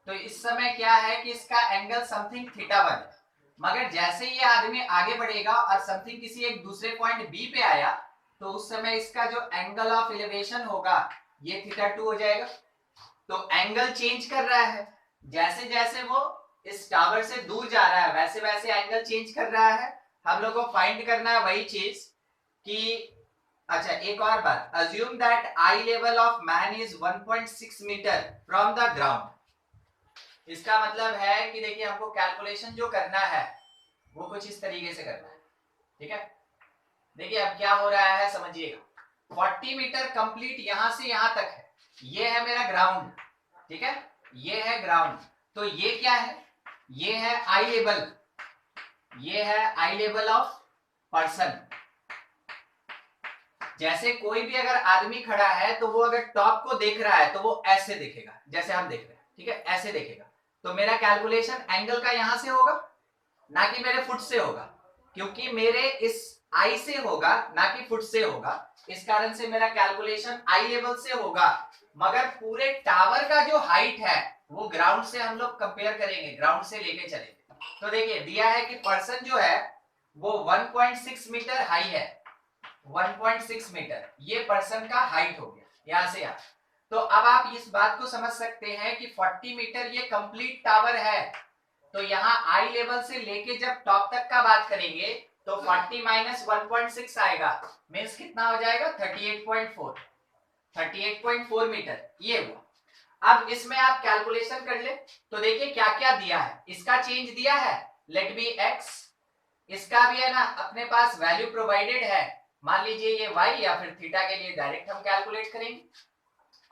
तो इस समय क्या है कि इसका एंगल समथिंग थीटा 1 है, मगर जैसे ये आदमी आगे बढ़ेगा और समथिंग किसी एक दूसरे पॉइंट बी पे आया तो उस समय इसका जो एंगल ऑफ एलिवेशन होगा ये थीटा 2 हो जाएगा। तो एंगल चेंज कर रहा है, जैसे जैसे वो इस टावर से दूर जा रहा है वैसे वैसे एंगल चेंज कर रहा है। हम लोग को फाइंड करना है वही चीज कि अच्छा एक और बात, assume that eye level of man is 1.6 metre from the ground. इसका मतलब है कि देखिए हमको कैलकुलेशन जो करना है वो कुछ इस तरीके से करना है, ठीक है। देखिए अब क्या हो रहा है समझिएगा, 40 मीटर कंप्लीट यहां से यहां तक है, ये है मेरा ग्राउंड, ठीक है, ये है ग्राउंड। तो ये क्या है, ये है आई लेवल, ये है आई लेवल ऑफ पर्सन। जैसे कोई भी अगर आदमी खड़ा है तो वो अगर टॉप को देख रहा है तो वो ऐसे देखेगा जैसे हम देख रहे हैं, ठीक है, ऐसे देखेगा। तो मेरा कैलकुलेशन एंगल का यहां से होगा ना कि मेरे फुट से होगा, क्योंकि मेरे इस आई से होगा ना कि फुट से होगा, इस कारण से मेरा कैलकुलेशन आई लेवल से होगा। मगर पूरे टावर का जो हाइट है वो ग्राउंड से हम लोग कंपेयर करेंगे, ग्राउंड से लेके चलेंगे। तो देखिए दिया है कि पर्सन जो है वो 1.6 मीटर हाई है, 1.6 मीटर ये पर्सन का हाइट हो गया यहां से यहां। तो अब आप इस बात को समझ सकते हैं कि 40 मीटर ये कंप्लीट टावर है। तो यहाँ आई लेवल से लेके जब टॉप तक का बात करेंगे तो 40 माइनस 1.6 आएगा, मीन्स कितना हो जाएगा 38.4, 38.4 मीटर ये हुआ। अब इसमें आप कैलकुलेशन कर ले तो देखिए क्या क्या दिया है, इसका चेंज दिया है लेट बी एक्स, इसका भी है ना अपने पास वैल्यू प्रोवाइडेड है, मान लीजिए ये y या फिर थीटा के लिए डायरेक्ट हम कैलकुलेट करेंगे।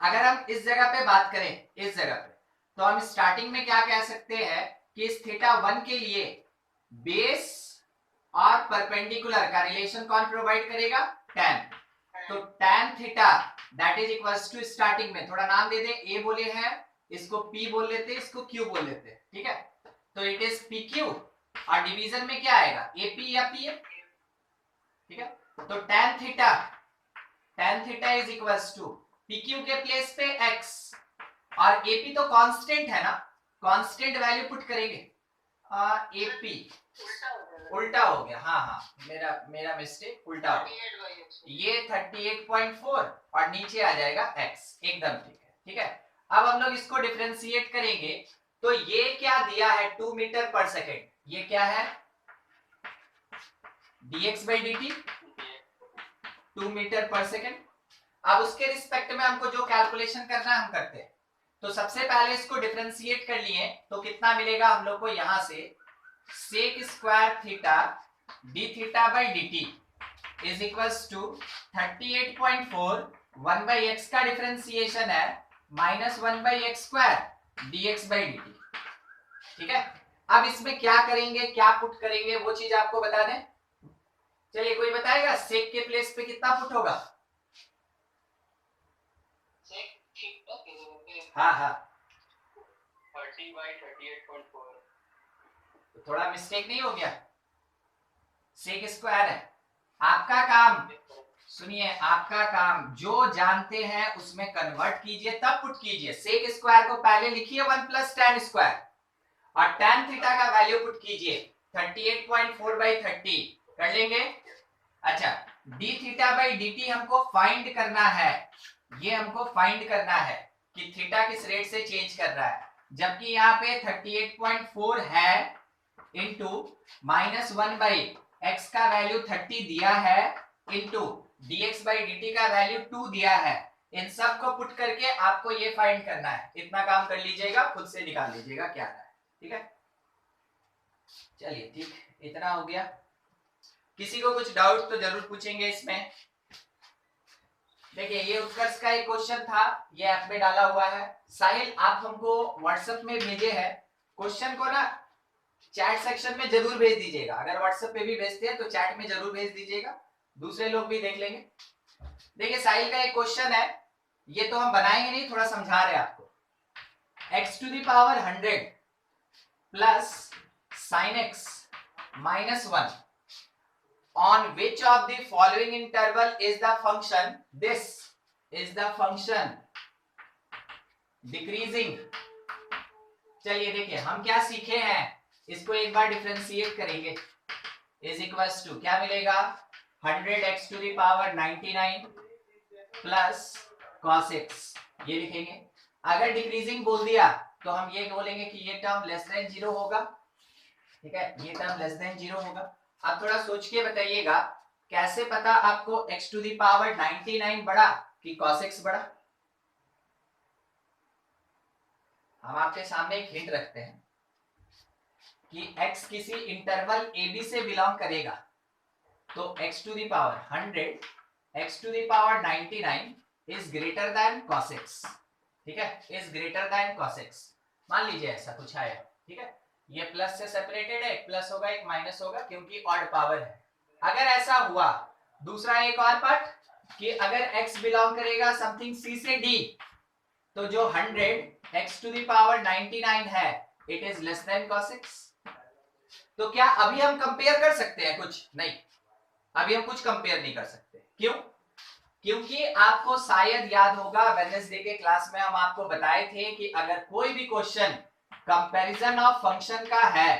अगर हम इस जगह पे बात करें, इस जगह पे, तो हम स्टार्टिंग में क्या कह सकते हैं कि इस थीटा 1 के लिए बेस और परपेंडिकुलर का रिलेशन कौन प्रोवाइड करेगा, tan। तो tan theta that is equals to, starting में थोड़ा नाम दे दे, a बोले हैं, इसको p बोल लेते, इसको q बोल लेते, ठीक है। तो इट इज pq और डिवीजन में क्या आएगा ap या pf, ठीक है। तो tan theta is equals to pq के प्लेस पे x और ap तो कांस्टेंट है ना, कांस्टेंट वैल्यू पुट करेंगे, ap उल्टा हो गया, हाँ हाँ मेरा मिस्टेक, उल्टा हो गया, ये 38.4 और नीचे आ जाएगा x, एकदम ठीक है, ठीक है। अब हम लोग इसको डिफरेंशिएट करेंगे तो ये क्या दिया है 2 मीटर पर सेकेंड, ये क्या है dx by dt 2 मीटर पर सेकेंड। अब उसके रिस्पेक्ट में हमको जो कैलकुलेशन करना है हम करते हैं। तो सबसे पहले इसको डिफरेंशिएट कर लिए तो कितना मिलेगा हम लोग को यहां से sec square theta d theta by d t is equals to 38.4, 1 by x का डिफरेंशिएशन है minus 1 by x square d x by d t, ठीक है। अब इसमें क्या करेंगे, क्या पुट करेंगे वो चीज आपको बता दें। चलिए कोई बताएगा सेक के प्लेस पे कितना पुट होगा, हाँ हाँ 30/38.4, तो थोड़ा मिस्टेक नहीं हो गया, सेक स्क्वायर है। आपका काम सुनिए, आपका काम जो जानते हैं उसमें कन्वर्ट कीजिए तब पुट कीजिए। सेक स्क्वायर को पहले लिखिए 1 प्लस tan स्क्वायर और tan थीटा का वैल्यू पुट कीजिए 38.4 बाई 30 कर लेंगे। अच्छा D theta by d T हमको फाइंड करना है, ये हमको फाइंड करना है कि थीटा किस रेट से चेंज कर रहा है, जबकि यहाँ पे 38.4 है इंटू माइनस 1 बाई एक्स का वैल्यू 30 दिया है इंटू dx बाई dt का वैल्यू 2 दिया है। इन सब को पुट करके आपको ये फाइंड करना है, इतना काम कर लीजिएगा, खुद से निकाल लीजिएगा क्या है, ठीक है। चलिए ठीक, इतना हो गया। किसी को कुछ डाउट तो जरूर पूछेंगे इसमें। देखिए ये उत्कर्ष का एक क्वेश्चन था, ये ऐप में डाला हुआ है। साहिल आप हमको व्हाट्सएप में भेजे हैं, क्वेश्चन को ना चैट सेक्शन में जरूर भेज दीजिएगा, अगर व्हाट्सएप पे भी भेजते हैं तो चैट में जरूर भेज दीजिएगा, दूसरे लोग भी देख लेंगे। देखिए साहिल का एक क्वेश्चन है, ये तो हम बनाएंगे नहीं, थोड़ा समझा रहे हैं आपको। x to the power 100 plus sin x minus 1 on which of the following interval is the function, this is the function decreasing चलिए देखिए हम क्या सीखे हैं, इसको एक बार डिफरेंशिएट करेंगे। इज इक्वल्स टू क्या मिलेगा, 100x to the power 99 plus cos x, ये लिखेंगे। अगर डिक्रीजिंग बोल दिया तो हम ये बोलेंगे कि ये टर्म लेस देन 0 होगा, ठीक है, ये टर्म लेस देन 0 होगा। अब थोड़ा सोच के बताइएगा कैसे पता आपको x टू द पावर 99 बड़ा कि cos x बड़ा। हम आपके सामने एक हिंट रखते हैं कि x किसी इंटरवल ab से बिलोंग करेगा, तो x to the power 100 x to the power 99 is greater than cos x, ठीक है, is greater than cos x। मान लीजिए ऐसा कुछ आया, ठीक है, ये प्लस से सेपरेटेड है, एक प्लस होगा एक माइनस होगा क्योंकि ऑड पावर है। अगर ऐसा हुआ, दूसरा एक और पार्ट कि अगर x बिलोंग करेगा समथिंग c से d, तो जो 100 x टू द पावर 99 है it is less than cos x। तो क्या अभी हम कंपेयर कर सकते हैं कुछ? नहीं, अभी हम कुछ कंपेयर नहीं कर सकते। क्यों? क्योंकि आपको शायद याद होगा वेडनेसडे के क्लास में हम आपको बताए थे कि अगर कोई भी क्वेश्चन कंपैरिजन ऑफ फंक्शन का है,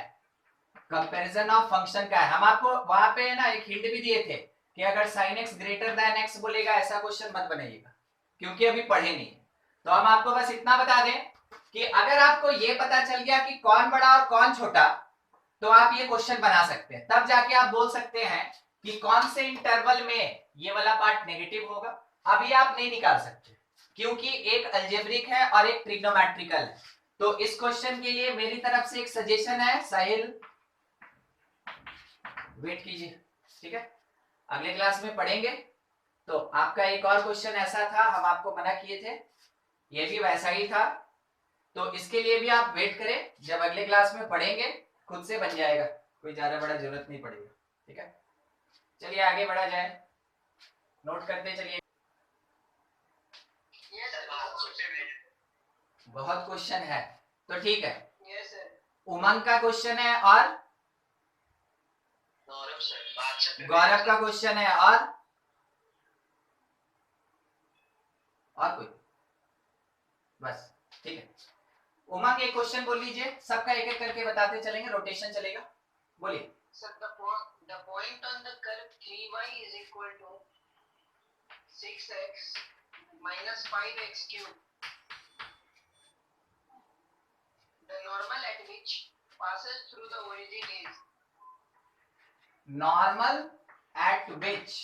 कंपैरिजन ऑफ फंक्शन का है, हम आपको वहां पे ना एक हिंट भी दिए थे कि अगर sin x greater then x बोलेगा ऐसा क्वेश्चन मत बनाइएगा, क्योंकि अभी पढ़े नहीं। तो हम आपको बस इतना बता दें कि अगर आपको ये पता चल गया कि कौन बड़ा और कौन छोटा, तो आप ये क्वेश्चन बना सकते हैं। तब जाके आप बोल सकते हैं कि कौन से इंटरवल में ये वाला पार्ट नेगेटिव होगा। अभी आप नहीं निकाल सकते क्योंकि एक अलजेब्रिक है और एक ट्रिग्नोमेट्रिकल है। तो इस क्वेश्चन के लिए मेरी तरफ से एक सजेशन है, साहिल वेट कीजिए, ठीक है, अगले क्लास में पढ़ेंगे। तो आपका एक और क्वेश्चन ऐसा था, हम आपको मना किए थे, ये भी वैसा ही था। तो इसके लिए भी आप वेट करें, जब अगले क्लास में पढ़ेंगे खुद से बन जाएगा, कोई ज्यादा बड़ा जरूरत नहीं पड़ेगा, ठीक है। चलिए आगे बढ़ा जाए, नोट करते चलिए। बहुत क्वेश्चन है तो ठीक है। उमंग का क्वेश्चन है और गौरव का क्वेश्चन है और कोई, बस ठीक है। उमंग एक क्वेश्चन बोल लीजिए, सबका एक एक करके बताते चलेंगे, रोटेशन चलेगा, बोलिए। Sir, the point on the curve 3y is equal to 6x minus 5x cube. The normal at which passes through the origin is? Normal at which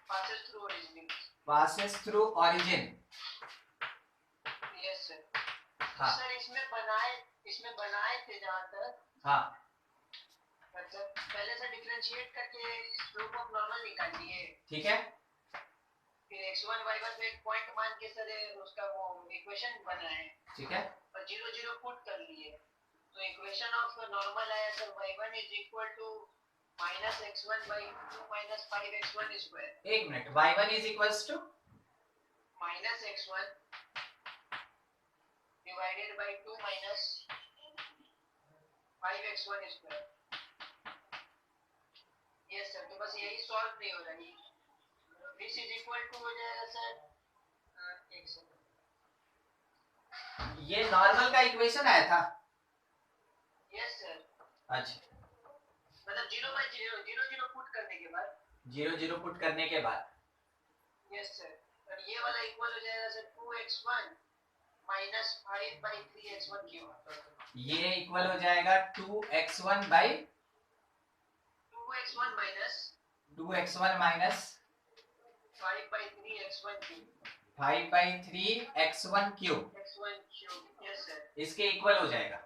passes through origin. Passes through origin. Yes sir. हाँ. Sir इसमें बनाए थे जहाँ तक, हाँ, पहले से differentiate करके स्लोप ऑफ नॉर्मल निकाल लिए, ठीक है, फिर x1 y1 पे एक पॉइंट मान के सर उसका वो इक्वेशन बनाए, ठीक है, और 0 0 पुट कर लिए, तो इक्वेशन ऑफ नॉर्मल आया sir y1 is equal to minus x1 by 2 minus 5x1 square. एक minute, y1 is equals to minus x1 divided by 2 minus 5x1 square. Yes sir, तो बस यही सॉल्व नहीं हो रहा है, दिस इज इक्वल टू हो जाएगा सर, एक सेकंड, ये नॉर्मल का इक्वेशन आया था। यस सर, अच्छा, मतलब 0 बाई 0 0 0 पुट करने के बाद, 0 0 पुट करने के बाद, यस सर, और ये वाला इक्वल हो जाएगा sir 2x1 minus 5 by 3x1 cube. ये इक्वल हो जाएगा 2x1 by 2x1 minus 2x1 minus 5 by 3x1 cube, 5 by 3x1 cube, x1 cube, yes sir, इसके इक्वल हो जाएगा।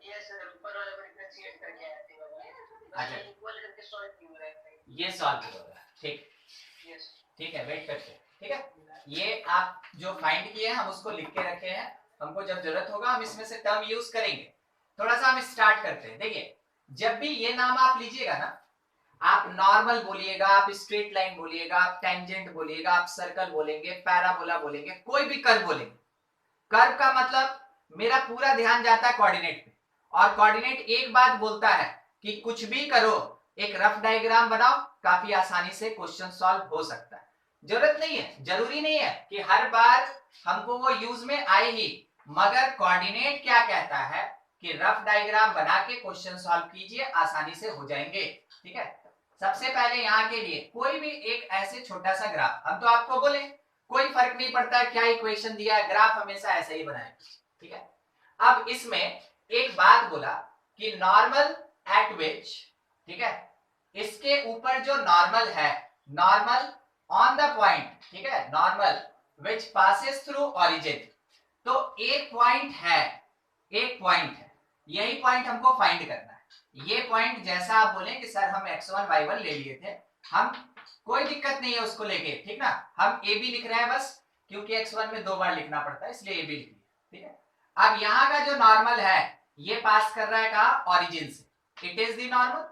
यस सर, ऊपर वाले को डिफरेंशिएट करके आया थे, अच्छा, इक्वल करके सॉल्व क्यों हो रहा है, ये सॉल्व हो रहा है, ठीक, यस, ठीक है, वेट करते हैं, ठीक है। ये आप जो फाइंड किए हैं हम उसको लिख के रखे हैं, हमको जब जरूरत होगा हम इसमें से टर्म यूज करेंगे। थोड़ा सा हम स्टार्ट करते हैं। देखिए, जब भी ये नाम आप लीजिएगा ना, आप नॉर्मल बोलिएगा, आप स्ट्रेट लाइन बोलिएगा, आप टेंजेंट बोलिएगा, आप सर्कल बोलेंगे, पैराबोला बोलेंगे, कोई भी कर्व बोलेंगे। कर्व का मतलब मेरा पूरा ध्यान जाता है कोऑर्डिनेट पे, और कोऑर्डिनेट एक बात बोलता है कि कुछ भी करो, एक रफ डायग्राम बनाओ, काफी आसानी से क्वेश्चन सॉल्व हो सकता है। जरूरत नहीं है, जरूरी नहीं है कि हर बार हमको वो यूज में आए ही। मगर कोऑर्डिनेट क्या कहता है कि रफ डायग्राम बना के क्वेश्चन सॉल्व कीजिए, आसानी से हो जाएंगे। ठीक है, सबसे पहले यहाँ के लिए कोई भी एक ऐसे छोटा सा ग्राफ, हम तो आपको बोले कोई फर्क नहीं पड़ता क्या इक्वेशन दिया है, ग्राफ हमेशा ऐसा ही बनाए। ठीक है, अब इसमें एक बात बोला कि नॉर्मल एट विच, ठीक है, इसके ऊपर जो नॉर्मल है, नॉर्मल ऑन द पॉइंट, ठीक है, नॉर्मल विच पासेस थ्रू ओरिजिन, तो एक पॉइंट है, एक पॉइंट है, यही पॉइंट हमको फाइंड करना है। ये पॉइंट जैसा आप बोले कि सर हम x1 y1 ले लिए थे, हम कोई दिक्कत नहीं है उसको लेके, ठीक ना, हम a b लिख रहे हैं बस, क्योंकि x1 में 2 बार लिखना पड़ता है इसलिए a b लिख लिया। ठीक है, अब यहाँ का जो नॉर्मल है ये पास कर रहा है कहाँ, ओरिजिन से, इट इज द नॉर्मल,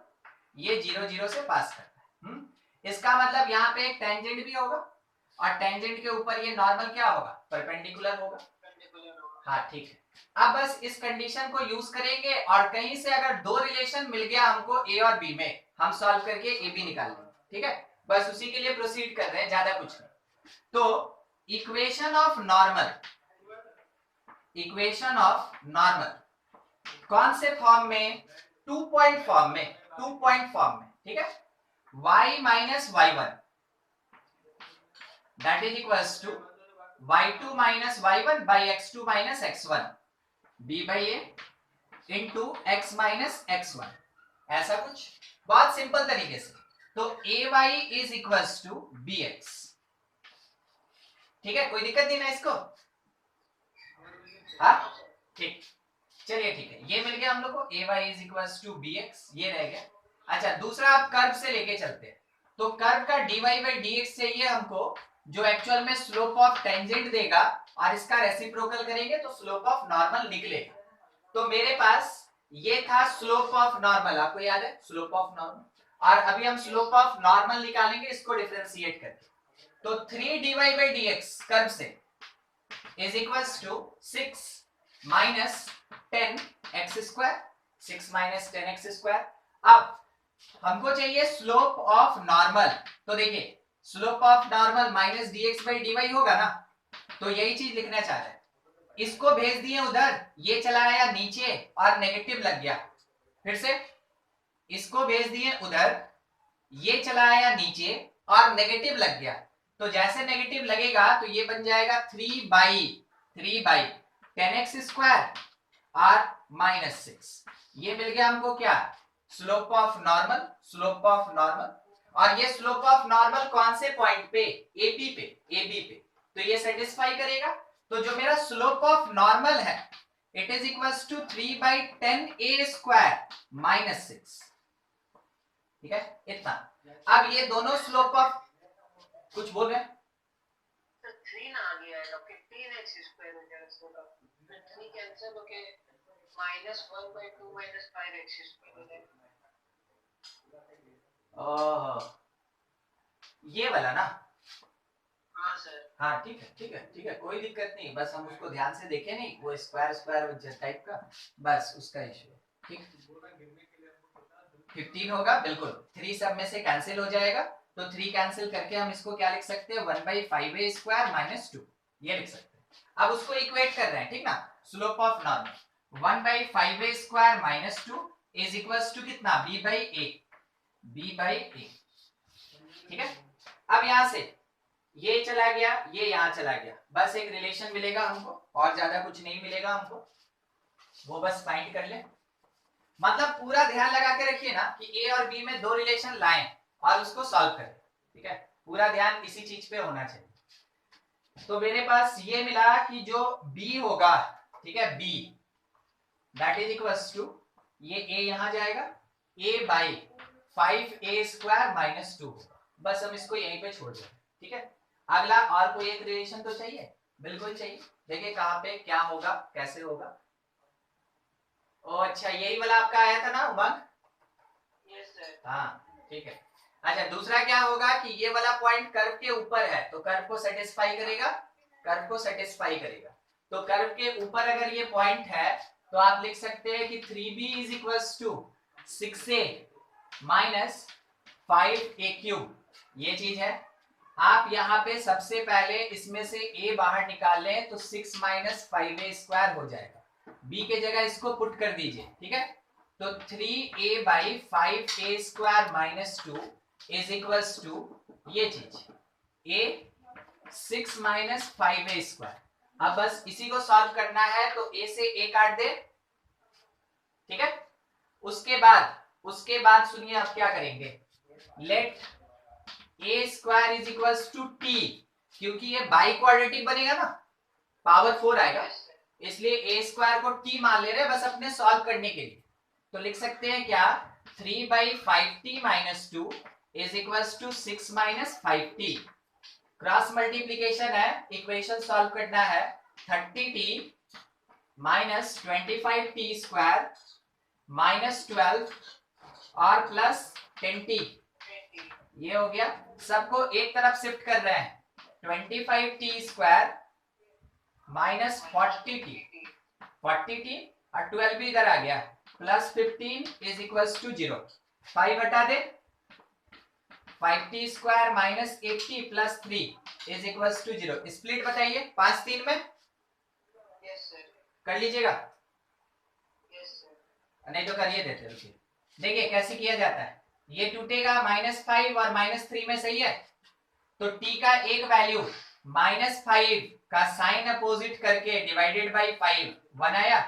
ये 0 0 से पास कर रहा है। इसका मतलब यहाँ पे एक टेंजेंट भी होगा और टेंजेंट के ऊपर ये नॉर्मल क्या होगा, परपेंडिकुलर होगा। हाँ ठीक है, अब बस इस कंडीशन को यूज करेंगे और कहीं से अगर दो रिलेशन मिल गया हमको ए और बी में, हम सॉल्व करके ए बी निकाल लेंगे। ठीक है, बस उसी के लिए प्रोसीड कर रहे हैं, ज्यादा कुछ नहीं। तो equation of normal, equation of normal कौन से फॉर्म में, 2 पॉइंट फॉर्म में, 2 पॉइंट फॉर्म में। ठीक है, y minus y1 that is equals to y2 minus y1 by x2 minus x1 b by a into x minus x1, ऐसा कुछ बहुत सिंपल तरीके से। तो ay is equals to bx। ठीक है, कोई दिक्कत नहीं ना इसको, हाँ ठीक, चलिए ठीक है, ये मिल गया हम लोग को, ay is equals to bx, ये रह गया। अच्छा, दूसरा आप कर्व से लेके चलते हैं, तो कर्व का dy by dx चाहिए हमको, जो एक्चुअल में स्लोप ऑफ टेंजेंट देगा, और इसका रेसिप्रोकल करेंगे तो स्लोप ऑफ नॉर्मल निकलेगा। तो मेरे पास ये था स्लोप ऑफ नॉर्मल, आपको याद है स्लोप ऑफ नॉर्मल, और अभी हम स्लोप ऑफ नॉर्मल निकालेंगे इसको डिफरेंशिएट करके। तो 3 dy by dx कर्व से is equals to 6 minus 10x square, 6 minus 10x square. अब हमको चाहिए स्लोप ऑफ नॉर्मल, तो देखिए slope of normal minus dx by dy होगा ना, तो यही चीज लिखना चाह रहे हैं। इसको भेज दिए उधर, ये चला आया नीचे और नेगेटिव लग गया, फिर से इसको भेज दिए उधर, ये चला आया नीचे और नेगेटिव लग गया, तो जैसे नेगेटिव लगेगा तो ये बन जाएगा 3 बाई 10x स्क्वायर और माइनस 6, ये मिल गया हमको क्या, slope of normal, slope of normal. और ये स्लोप ऑफ नॉर्मल कौन से पॉइंट पे, AB पे, तो ये सेटिस्फाई करेगा। तो जो मेरा स्लोप ऑफ नॉर्मल है it is equals to 3 by 10a square minus 6। ठीक है, इतना। अब ये दोनों स्लोप ऑफ, कुछ बोल रहे हैं, तो 3 आ गया है, तो 15x स्क्वायर हो जाएगा, इसका 3 कैंसिल होके -1 by 2 minus 5x स्क्वायर हो जाएगा। ओह, ये वाला ना, हाँ सर, हाँ ठीक है ठीक है ठीक है, कोई दिक्कत नहीं, बस हम उसको ध्यान से देखे नहीं, वो स्क्वायर स्क्वायर टाइप का, बस उसका इशू है। ठीक, 15 होगा बिल्कुल, 3 सब में से कैंसिल हो जाएगा, तो 3 कैंसिल करके हम इसको क्या लिख सकते हैं, 1 बाई 5a स्क्वायर माइनस 2, ये लिख सकते हैं। अब उसको इक्वेट कर रहे हैं, ठीक ना, slope of normal 1 by 5a square minus 2 is equals to कितना, b बाई a। ठीक है, अब यहां से ये चला गया, ये यहां चला गया, बस एक रिलेशन मिलेगा हमको, और ज्यादा कुछ नहीं मिलेगा हमको, वो बस फाइंड कर ले। मतलब पूरा ध्यान लगा के रखिए ना कि ए और बी में 2 रिलेशन लाएं और उसको सॉल्व करें। ठीक है, पूरा ध्यान इसी चीज पे होना चाहिए। तो मेरे पास ये मिला कि जो बी होगा, ठीक है, b that is equals to, ये ए यहां जाएगा, a by 5a square minus 2 होगा, बस हम इसको यहीं पे छोड़ दें। ठीक है, अगला और कोई एक रिलेशन तो चाहिए, बिल्कुल चाहिए, देखिए कहां पे क्या होगा, कैसे होगा। ओ अच्छा, यही वाला आपका आया था ना उमंग, यस सर, हाँ ठीक है। अच्छा, दूसरा क्या होगा कि ये वाला पॉइंट कर्व के ऊपर है, तो कर्व को सेटिस्फाई करेगा, कर्व को सेटिस्फाई करेगा। तो कर्व के ऊपर अगर ये पॉइंट है तो आप लिख सकते हैं कि 3b is equals to 6a minus 5a cube, ये चीज है। आप यहाँ पे सबसे पहले इसमें से a बाहर निकाल लें तो 6 माइनस 5a स्क्वायर हो जाएगा। b के जगह इसको पुट कर दीजिए, ठीक है। तो 3a by 5a square minus 2 is equals to ये चीज a 6 माइनस 5a स्क्वायर। अब बस इसी को सॉल्व करना है तो a से a काट दे, ठीक है। उसके बाद सुनिए अब क्या करेंगे, let a square is equals to t, क्योंकि ये बाई क्वाड्रेटिक बनेगा ना, पावर 4 आएगा, इसलिए a स्क्वायर को t मान ले रहे हैं बस अपने सॉल्व करने के लिए। तो लिख सकते हैं क्या, 3 by 5t minus 2 is equals to 6 minus 5t। Cross multiplication है, इक्वेशन सॉल्व करना है। 30t minus 25t square minus 12 और प्लस 10t, ये हो गया। सबको एक तरफ शिफ्ट कर रहे हैं, 25t स्क्वायर माइनस 40t और 12 भी इधर आ गया, प्लस 15 इज इक्वल्स टू 0। 5 हटा दे, 5t स्क्वायर minus 8t plus 3 is equals to 0। Split बताइए 5 3 में। Yes sir. कर लीजिएगा, यस सर। नहीं तो करिए देते रुकिए। देखिए कैसे किया जाता है, ये टूटेगा -5 और -3 में, सही है। तो t का एक वैल्यू -5 का साइन अपोजिट करके डिवाइडेड बाई 5 1 आया,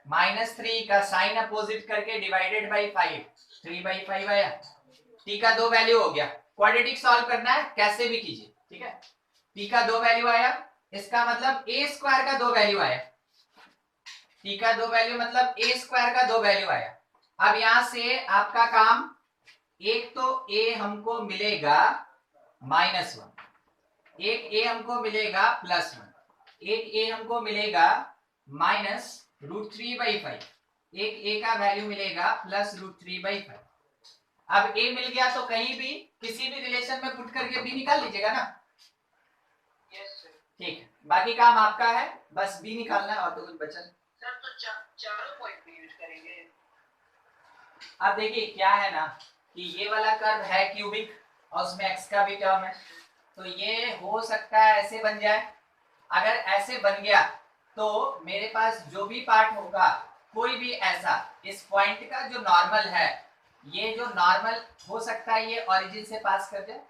-3 का साइन अपोजिट करके डिवाइडेड बाई 5 3/5 आया। t का दो वैल्यू हो गया, क्वाड्रेटिक सॉल्व करना है कैसे भी कीजिए, ठीक है। t का दो वैल्यू आया, इसका मतलब a स्क्वायर का दो वैल्यू आया, t का दो वैल्यू मतलब a स्क्वायर का दो वैल्यू आया। अब यहां से आपका काम, एक तो a हमको मिलेगा -1, एक a हमको मिलेगा +1, एक a हमको मिलेगा -√3/5, एक a का वैल्यू मिलेगा +√3/5। अब a मिल गया तो कहीं भी किसी भी रिलेशन में पुट करके b निकाल लीजिएगा ना। Yes sir. ठीक है, बाकी काम आपका है, बस b निकालना है और तो कुछ बचा नहीं। सर तो चारों पॉइंट पे यूज करेंगे। अब देखिए क्या है ना कि ये वाला कर्व है क्यूबिक और उसमें x का भी टर्म है, तो ये हो सकता है ऐसे बन जाए। अगर ऐसे बन गया तो मेरे पास जो भी पार्ट होगा, कोई भी ऐसा, इस पॉइंट का जो नॉर्मल है, ये जो नॉर्मल हो सकता है ये ओरिजिन से पास कर जाए,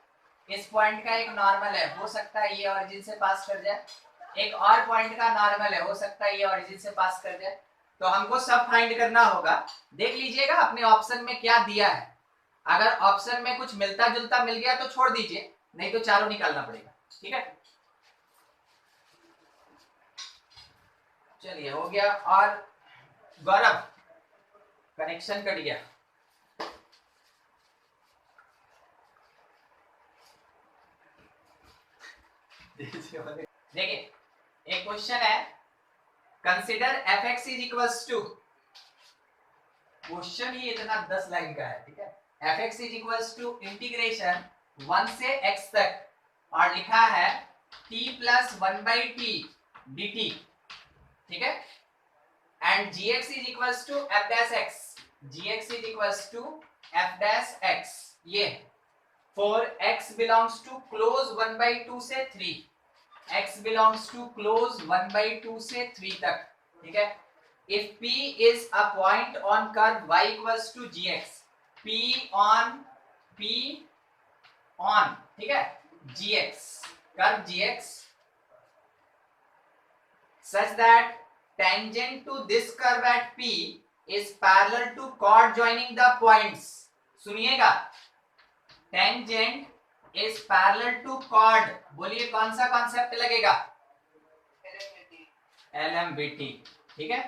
इस पॉइंट का एक नॉर्मल है, हो सकता है ये ओरिजिन से पास कर जाए, एक और पॉइंट का नॉर्मल है, हो सकता है ये ओरिजिन से पास कर जाए। तो हमको सब फाइंड करना होगा। देख लीजिएगा अपने ऑप्शन में क्या दिया है, अगर ऑप्शन में कुछ मिलता जुलता मिल गया तो छोड़ दीजिए, नहीं तो चारों निकालना पड़ेगा, ठीक है। चलिए हो गया। और गौरव कनेक्शन कट गया, देखिए एक क्वेश्चन है, consider fx is equals to, question ही इतना 10 लाइन का है, ठीक है। fx is equals to integration 1 से x तक, और लिखा है t प्लस 1/t dt, ठीक है। And gx is equals to f dash x, gx is equals to f dash x, ये for x belongs to close 1/2 से 3, x belongs to close 1/2 से 3 तक, ठीक है। If P is a point on curve y equals to gx, P on, ठीक है, gx, curve gx, such that tangent to this curve at P is parallel to chord joining the points. सुनिएगा, tangent is parallel to chord, बोलिए कौन सा concept लगेगा, LMBT, ठीक है।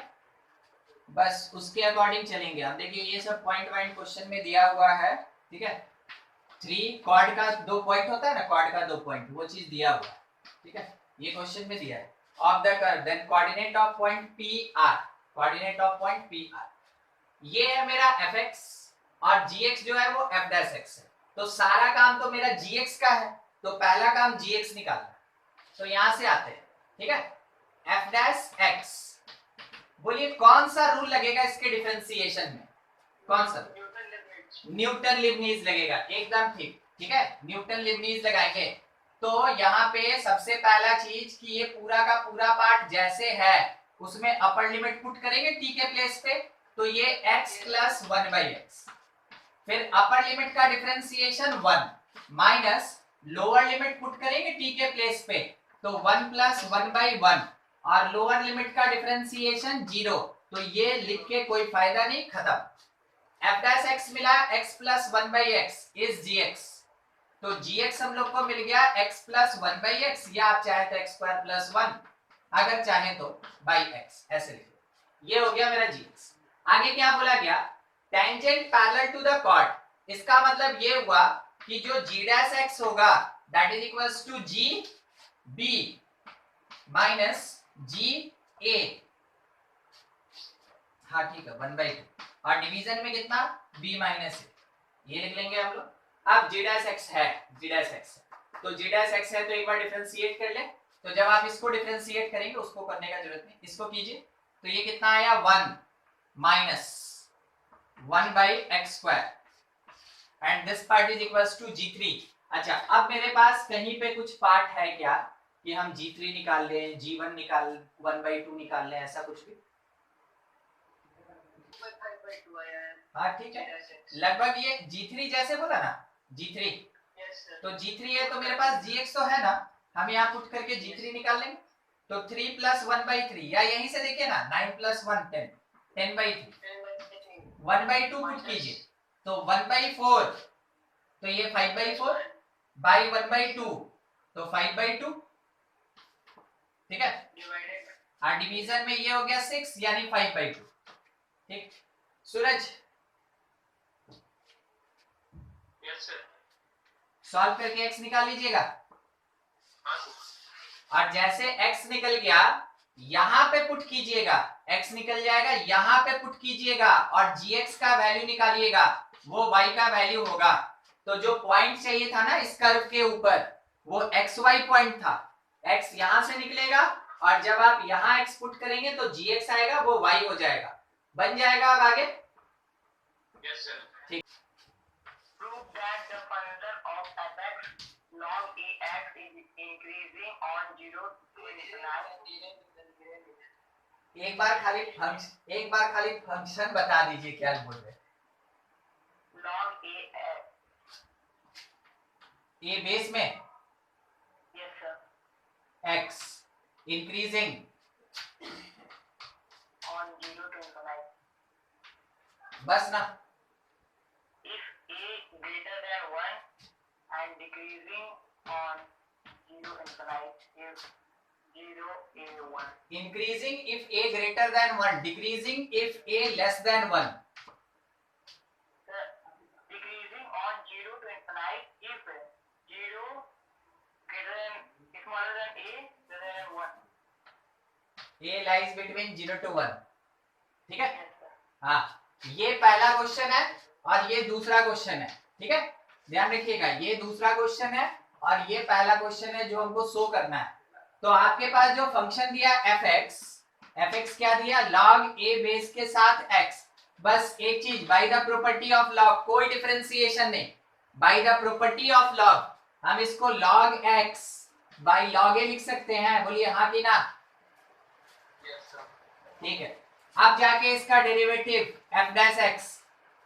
बस उसके अकॉर्डिंग चलेंगे। अब देखिए ये सब पॉइंट वाइंट क्वेश्चन में दिया हुआ है, ठीक है। 3 कॉर्ड का 2 पॉइंट होता है ना, कॉर्ड का 2 पॉइंट, वो चीज दिया हुआ है, ठीक है। ये क्वेश्चन में दिया है of the curve, then coordinate of point PR, coordinate of point PR, ये है मेरा fx, और gx जो है वो f डैश x है। तो सारा काम तो मेरा gx का है, तो पहला काम gx निकालना, तो यहां से आते हैं, ठीक है। f डैश x, बोलिए कौन सा रूल लगेगा इसके डिफरेंशिएशन में, कौन सा, न्यूटन लिबनीज लगेगा, एकदम ठीक, ठीक है। न्यूटन लिबनीज लगाएंगे तो यहाँ पे सबसे पहला चीज कि ये पूरा का पूरा पार्ट जैसे है उसमें अपर लिमिट पुट करेंगे टी के प्लेस पे, तो ये x प्लस 1/x, फिर अपर लिमिट का differentiation 1 minus lower limit put करेंगे टी के प्लेस पे, तो 1 प्लस 1/1 और लोअर लिमिट का डिफरेंशिएशन 0, तो ये लिख के कोई फायदा नहीं, खत्म। f डैश x मिला x plus 1/x is gx, तो gx हम लोग को मिल गया x प्लस 1/x, या आप चाहे तो x स्क्वायर प्लस 1, अगर चाहे तो बाई x, ऐसे लिखो। ये हो गया मेरा gx। आगे क्या बोला गया, tangent parallel to the chord, इसका मतलब ये हुआ कि जो g डैश x होगा that is equals to g b minus g a, हाँ ठीक है 1/2, और डिवीजन में कितना b माइनस a, ये लिख लेंगे हम लोग। अब g डैश x है, g डैश x है, तो g डैश x है तो एक बार डिफरेंशिएट कर ले, तो जब आप इसको डिफरेंशिएट करेंगे उसको करने का जरूरत नहीं, इसको कीजिए, तो ये कितना आया 1 minus 1/x square and this part is equals to g3। अच्छा, अब मेरे पास कहीं पे कुछ पार्ट है क्या कि हम g3 निकाल लें, g1 निकाल 1/2 निकाल लें, ऐसा कुछ भी? हाँ ठीक है, लगभग ये g3 जैसे बोला ना, g3, तो g3 है तो मेरे पास gx तो है ना, हम यहाँ पुट करके g3 निकाल लेंगे, तो 3 प्लस 1/3, या यहीं से देखिए ना 9 प्लस 1 10, 10/3, 1/2 पुट कीजिए, तो 1/4, तो ये 5/4 बाई 1/2, तो 5/2, ठीक है, और डिवीजन में ये हो गया 6 यानी 5/2, ठीक। सूरज यस सर, सॉल्व करके x निकाल लीजिएगा, और जैसे x निकल गया यहां पे पुट कीजिएगा, x निकल जाएगा यहां पे पुट कीजिएगा और gx का वैल्यू निकालिएगा, वो y का वैल्यू होगा, तो जो पॉइंट चाहिए था ना इस कर्व के ऊपर वो xy पॉइंट था, x यहां से निकलेगा और जब आप यहां x पुट करेंगे तो gx आएगा, वो y हो जाएगा, बन जाएगा। अब आगे यस सर, ठीक, prove that the function of fx log ax is increasing on 0 to infinity। एक बार खाली फंक्शन बता दीजिए क्या बोल रहे हैं। log ax, a बेस में yes sir, x increasing on 0 to infinity, बस ना, if a greater than 1 and decreasing on 0 infinity, if 0 a 1, increasing if a greater than 1, decreasing if a less than 1, sir, decreasing on 0 to infinity if 0 greater than smaller than a greater than 1, a lies between 0 to 1, ठीक है। yes sir, हाँ, ये पहला question है और ये दूसरा question है, ठीक है, ध्यान रखिएगा, ये दूसरा क्वेश्चन है और ये पहला क्वेश्चन है जो हमको शो करना है। तो आपके पास जो फंक्शन दिया fx क्या दिया, log a बेस के साथ x, बस एक चीज, by the property of log, कोई डिफरेंशिएशन नहीं, by the property of log हम इसको log x by log a लिख सकते हैं, बोलिए हाँ कि ना, yes sir, ठीक है। अब जाके इसका derivative f dash x,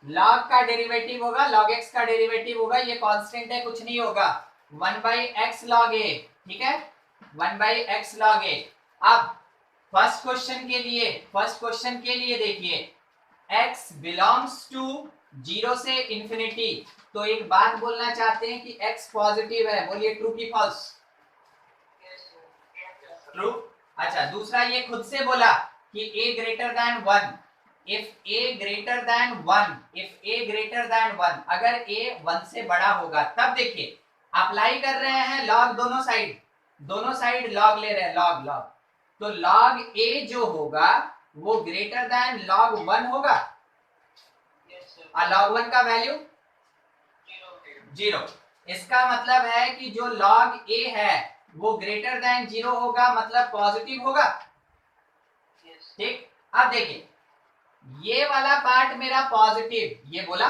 log का डेरिवेटिव होगा, log x का डेरिवेटिव होगा, ये कांस्टेंट है कुछ नहीं होगा, 1/x log a, ठीक है, 1/x log a। अब फर्स्ट क्वेश्चन के लिए देखिए x बिलोंग्स टू 0 से इंफिनिटी, तो एक बात बोलना चाहते हैं कि x पॉजिटिव है, बोलिए ट्रू की फॉल्स, ट्रू। अच्छा, दूसरा ये खुद से बोला कि a greater than 1, if a greater than 1, अगर a 1 से बड़ा होगा तब देखिए अप्लाई कर रहे हैं लॉग, दोनों साइड लॉग ले रहे हैं, लॉग, तो log a जो होगा वो ग्रेटर देन log 1 होगा, yes sir, और log 1 का वैल्यू 0, इसका मतलब है कि जो log a है वो ग्रेटर देन 0 होगा, मतलब पॉजिटिव होगा, yes, ठीक। अब देखिए ये वाला पार्ट मेरा पॉजिटिव ये बोला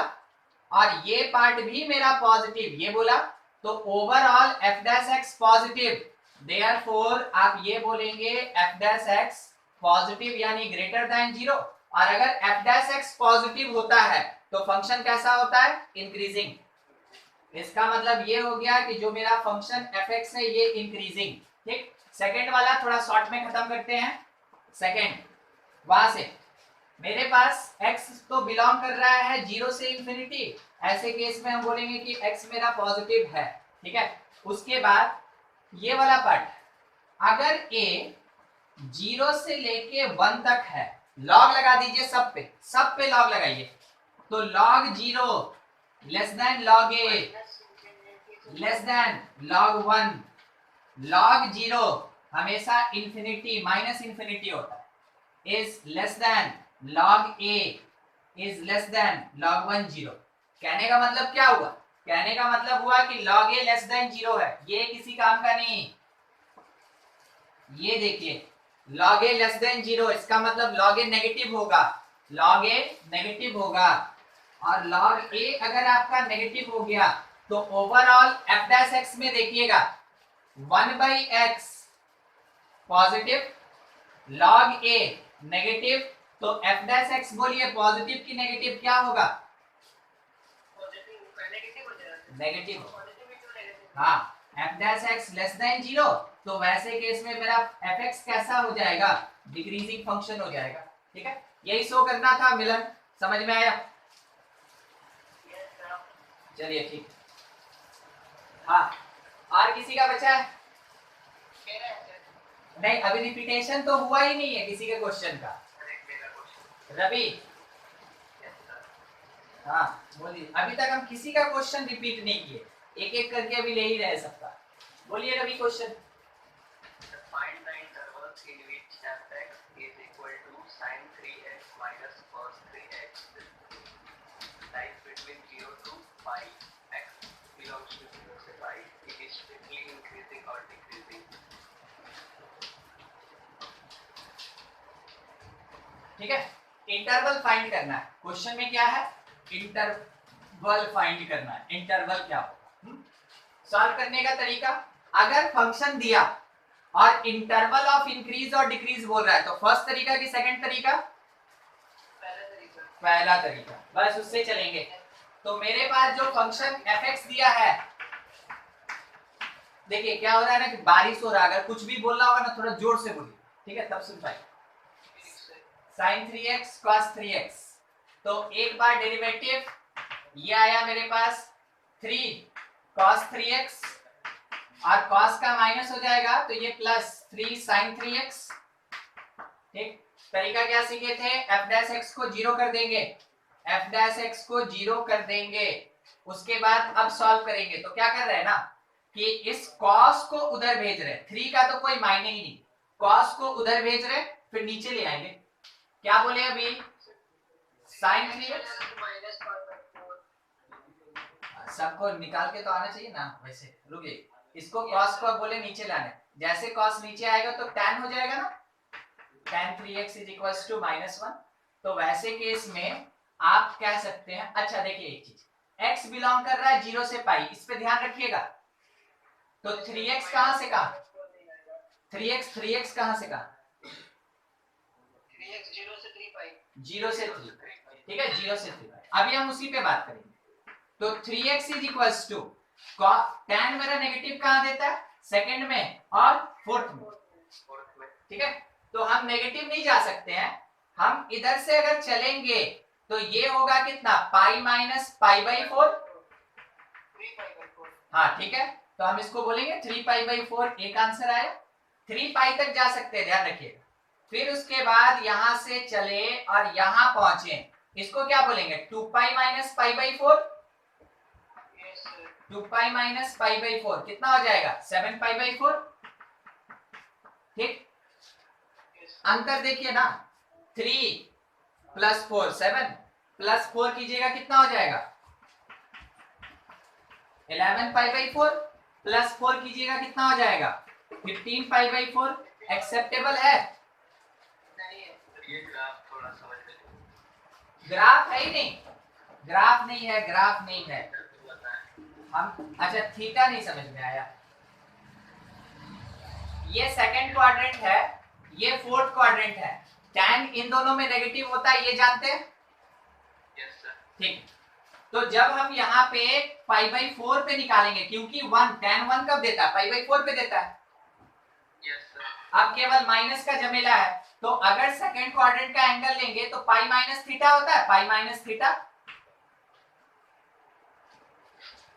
और ये पार्ट भी मेरा पॉजिटिव ये बोला, तो overall F dash x positive, therefore आप ये बोलेंगे एफ डैश एक्स पॉजिटिव यानी ग्रेटर देन 0। और अगर एफ डैश एक्स पॉजिटिव होता है तो फंक्शन कैसा होता है? इंक्रीजिंग। इसका मतलब ये हो गया कि जो मेरा फंक्शन एफ एक्स है ये इंक्रीजिंग। ठीक, सेकंड वाला थोड़ा शॉर्ट में खत्म करते हैं। सेकंड, वहां से मेरे पास x तो बिलोंग कर रहा है 0 से इंफिनिटी, ऐसे केस में हम बोलेंगे कि x मेरा पॉजिटिव है। ठीक है, उसके बाद ये वाला पार्ट, अगर a 0 से लेके 1 तक है, लॉग लगा दीजिए सब पे लॉग लगाइए। तो log 0 less than log a less than log 1, log 0 हमेशा इंफिनिटी माइनस इंफिनिटी होता है, is less than log a is less than log 1 0। कहने का मतलब क्या हुआ? कहने का मतलब हुआ कि log a लेस देन 0 है, ये किसी काम का नहीं। ये देखिए log a लेस देन 0, इसका मतलब log a नेगेटिव होगा, log a नेगेटिव होगा। और log a अगर आपका नेगेटिव हो गया तो ओवरऑल f डैश x में देखिएगा 1/x positive, log a negative, तो f डैश x बोलिए पॉजिटिव की नेगेटिव क्या होगा? नेगेटिव। हाँ, f dash x less than 0, तो वैसे केस में मेरा fx कैसा हो जाएगा? डिक्रीजिंग फंक्शन हो जाएगा। ठीक है, यही शो करना था। मिलन, समझ में आया? चलिए ठीक। हाँ, और किसी का बचा है? नहीं, अभी रिपीटेशन तो हुआ ही नहीं है किसी के क्वेश्चन का। रवि, हाँ बोलिए। अभी तक हम किसी का क्वेश्चन रिपीट नहीं किए, एक एक करके अभी ले ही रहे सबका। बोलिए Ravi question. Find the intervals in which f(x) is equal to sin 3x minus cos 3x. Lies between 0 to pi. X belongs to 0 से pi. It is strictly increasing or decreasing. ठीक है, इंटरवल फाइंड करना है। Question में क्या है? Interval find करना है। इंटरवल क्या होगा? सॉल्व करने का तरीका, अगर फंक्शन दिया और इंटरवल ऑफ इंक्रीज और डिक्रीज बोल रहा है तो फर्स्ट तरीका कि सेकंड तरीका? पहला तरीका, बस उससे चलेंगे। तो मेरे पास जो फंक्शन f(x) दिया है, देखिए क्या हो रहा है ना कि बारिश हो रहा है, अगर कुछ भी बोलना होगा ना थोड़ा जोर से बोलिए, ठीक है, तब सुन पाएंगे। sin 3x cos 3x, तो एक बार डेरिवेटिव ये आया मेरे पास 3 cos 3x, और cos का माइनस हो जाएगा तो ये प्लस 3 sin 3x। ठीक, तरीका क्या सीखे थे? f डैश x को 0 कर देंगे, f डैश x को 0 कर देंगे, उसके बाद अब सॉल्व करेंगे। तो क्या कर रहे हैं ना कि इस cos को उधर भेज रहे हैं, 3 का तो कोई मायने ही नहीं, cos को उधर भेज रहे हैं, फिर नीचे ले आएंगे। क्या बोले अभी? sin 3x सबको निकाल के तो आना चाहिए ना, वैसे रुकिए, इसको cos को बोले नीचे लाने, जैसे cos नीचे आएगा तो tan हो जाएगा ना, tan 3x is equals to -1। तो वैसे केस में आप कह सकते हैं, अच्छा देखिए एक चीज, x बिलोंग कर रहा है 0 से पाई, इस पे ध्यान रखिएगा। तो 3x कहां से कहां? 3x कहां से कहां? 0 से 3, ठीक है, 0 से 3। अभी हम उसी पे बात करेंगे। तो 3x is equals to, tan मेरा नेगेटिव कहां देता है? सेकंड में और फोर्थ में, ठीक है। तो हम नेगेटिव नहीं जा सकते हैं, हम इधर से अगर चलेंगे तो ये होगा कितना? Pi minus pi by 4। हाँ ठीक है, तो हम इसको बोलेंगे 3 पाई बाई 4, एक आंसर आया। 3 पाई तक जा सकते हैं, ध्यान रखिएगा। फिर उसके बाद यहां से चले और यहां पहुंचे, इसको क्या बोलेंगे? 2 pi minus pi by 4। 2 pi minus pi by 4 कितना हो जाएगा? 7 पाई बाई 4। ठीक, अंतर देखिए ना, 3 प्लस 4 7, प्लस 4 कीजिएगा कितना हो जाएगा? 11 पाई बाई 4, प्लस 4 कीजिएगा कितना हो जाएगा? 15 पाई बाई 4। एक्सेप्टेबल है? ये ग्राफ थोड़ा समझ में ग्राफ है ही नहीं, ग्राफ नहीं है, ग्राफ नहीं है। हम अच्छा थीटा नहीं समझ में आया, ये सेकंड क्वाड्रेंट है, ये फोर्थ क्वाड्रेंट है, tan इन दोनों में नेगेटिव होता है, ये जानते हैं? Yes sir. ठीक, तो जब हम यहाँ पे पाई बाई 4 पे निकालेंगे, क्योंकि 1 tan 1 कब देता है? पाई बाई 4 पे देता है। Yes sir. अब केवल माइनस का झमेला है, तो अगर सेकंड क्वाड्रेंट का एंगल लेंगे तो पाई माइनस थीटा होता है, pi minus theta.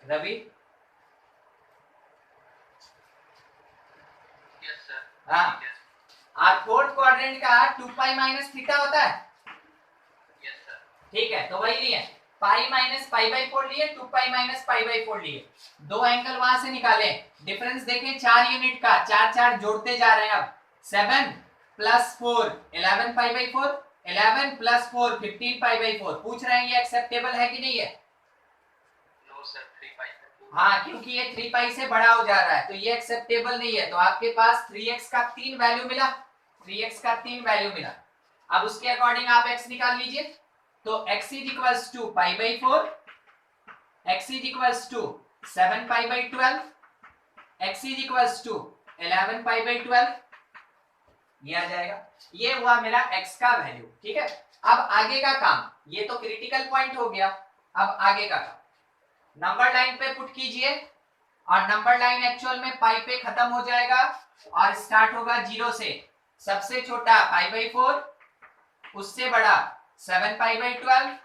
Ravi? Yes sir. हाँ, और फोर्थ क्वाड्रेंट का 2 पाई माइनस थीटा होता है। Yes sir. ठीक है, तो वही लिए पाई माइनस पाई बाई 4 लिए, 2 पाई माइनस पाई बाई 4 लिए, दो एंगल वहां से निकाले, डिफरेंस देखें 4 यूनिट का, 4 4 जोड़ते जा रहे हैं। अब 7 plus 4 11 pi by 4, 11 plus 4 15 pi by 4। पूछ रहे हैं ये एक्सेप्टेबल है कि नहीं है? नो सर, 3 पाई। हाँ, क्योंकि ये 3 पाई से बड़ा हो जा रहा है, तो ये एक्सेप्टेबल नहीं है। तो आपके पास 3x का 3 वैल्यू मिला, 3x का 3 वैल्यू मिला। अब उसके अकॉर्डिंग आप x निकाल लीजिए, तो x is equals to pi by 4, x is equals to 7 pi by 12, x is equals to 11 pi by 12, ये आ जाएगा। ये हुआ मेरा x का वैल्यू। ठीक है, अब आगे का काम, ये तो क्रिटिकल पॉइंट हो गया। अब आगे का काम नंबर लाइन पे पुट कीजिए, और नंबर लाइन एक्चुअल में पाई पे खत्म हो जाएगा और स्टार्ट होगा 0 से। सबसे छोटा पाई बाई 4, उससे बड़ा 7 पाई बाई 12,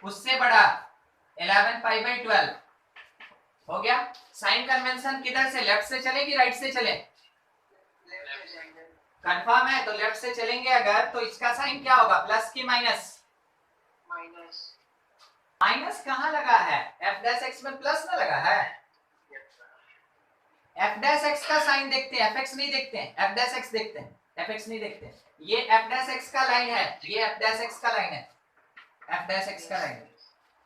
उससे बड़ा 11 पाई बाई 12। हो गया। साइन कन्वेंशन किधर से, लेफ्ट से चले कि राइट से चले? कंफर्म है? तो लेफ्ट से चलेंगे अगर, तो इसका साइन क्या होगा, प्लस की माइनस? माइनस। माइनस कहाँ लगा है? एफ डैश एक्स में प्लस ना लगा है? एफ डैश एक्स का साइन देखते हैं, एफ एक्स नहीं देखते हैं, एफ डैश एक्स देखते हैं, एफ एक्स नहीं देखते हैं। ये एफ डैश एक्स का लाइन है, ये एफ डैश एक्स का लाइन है, एफ डैश एक्स का लाइन है।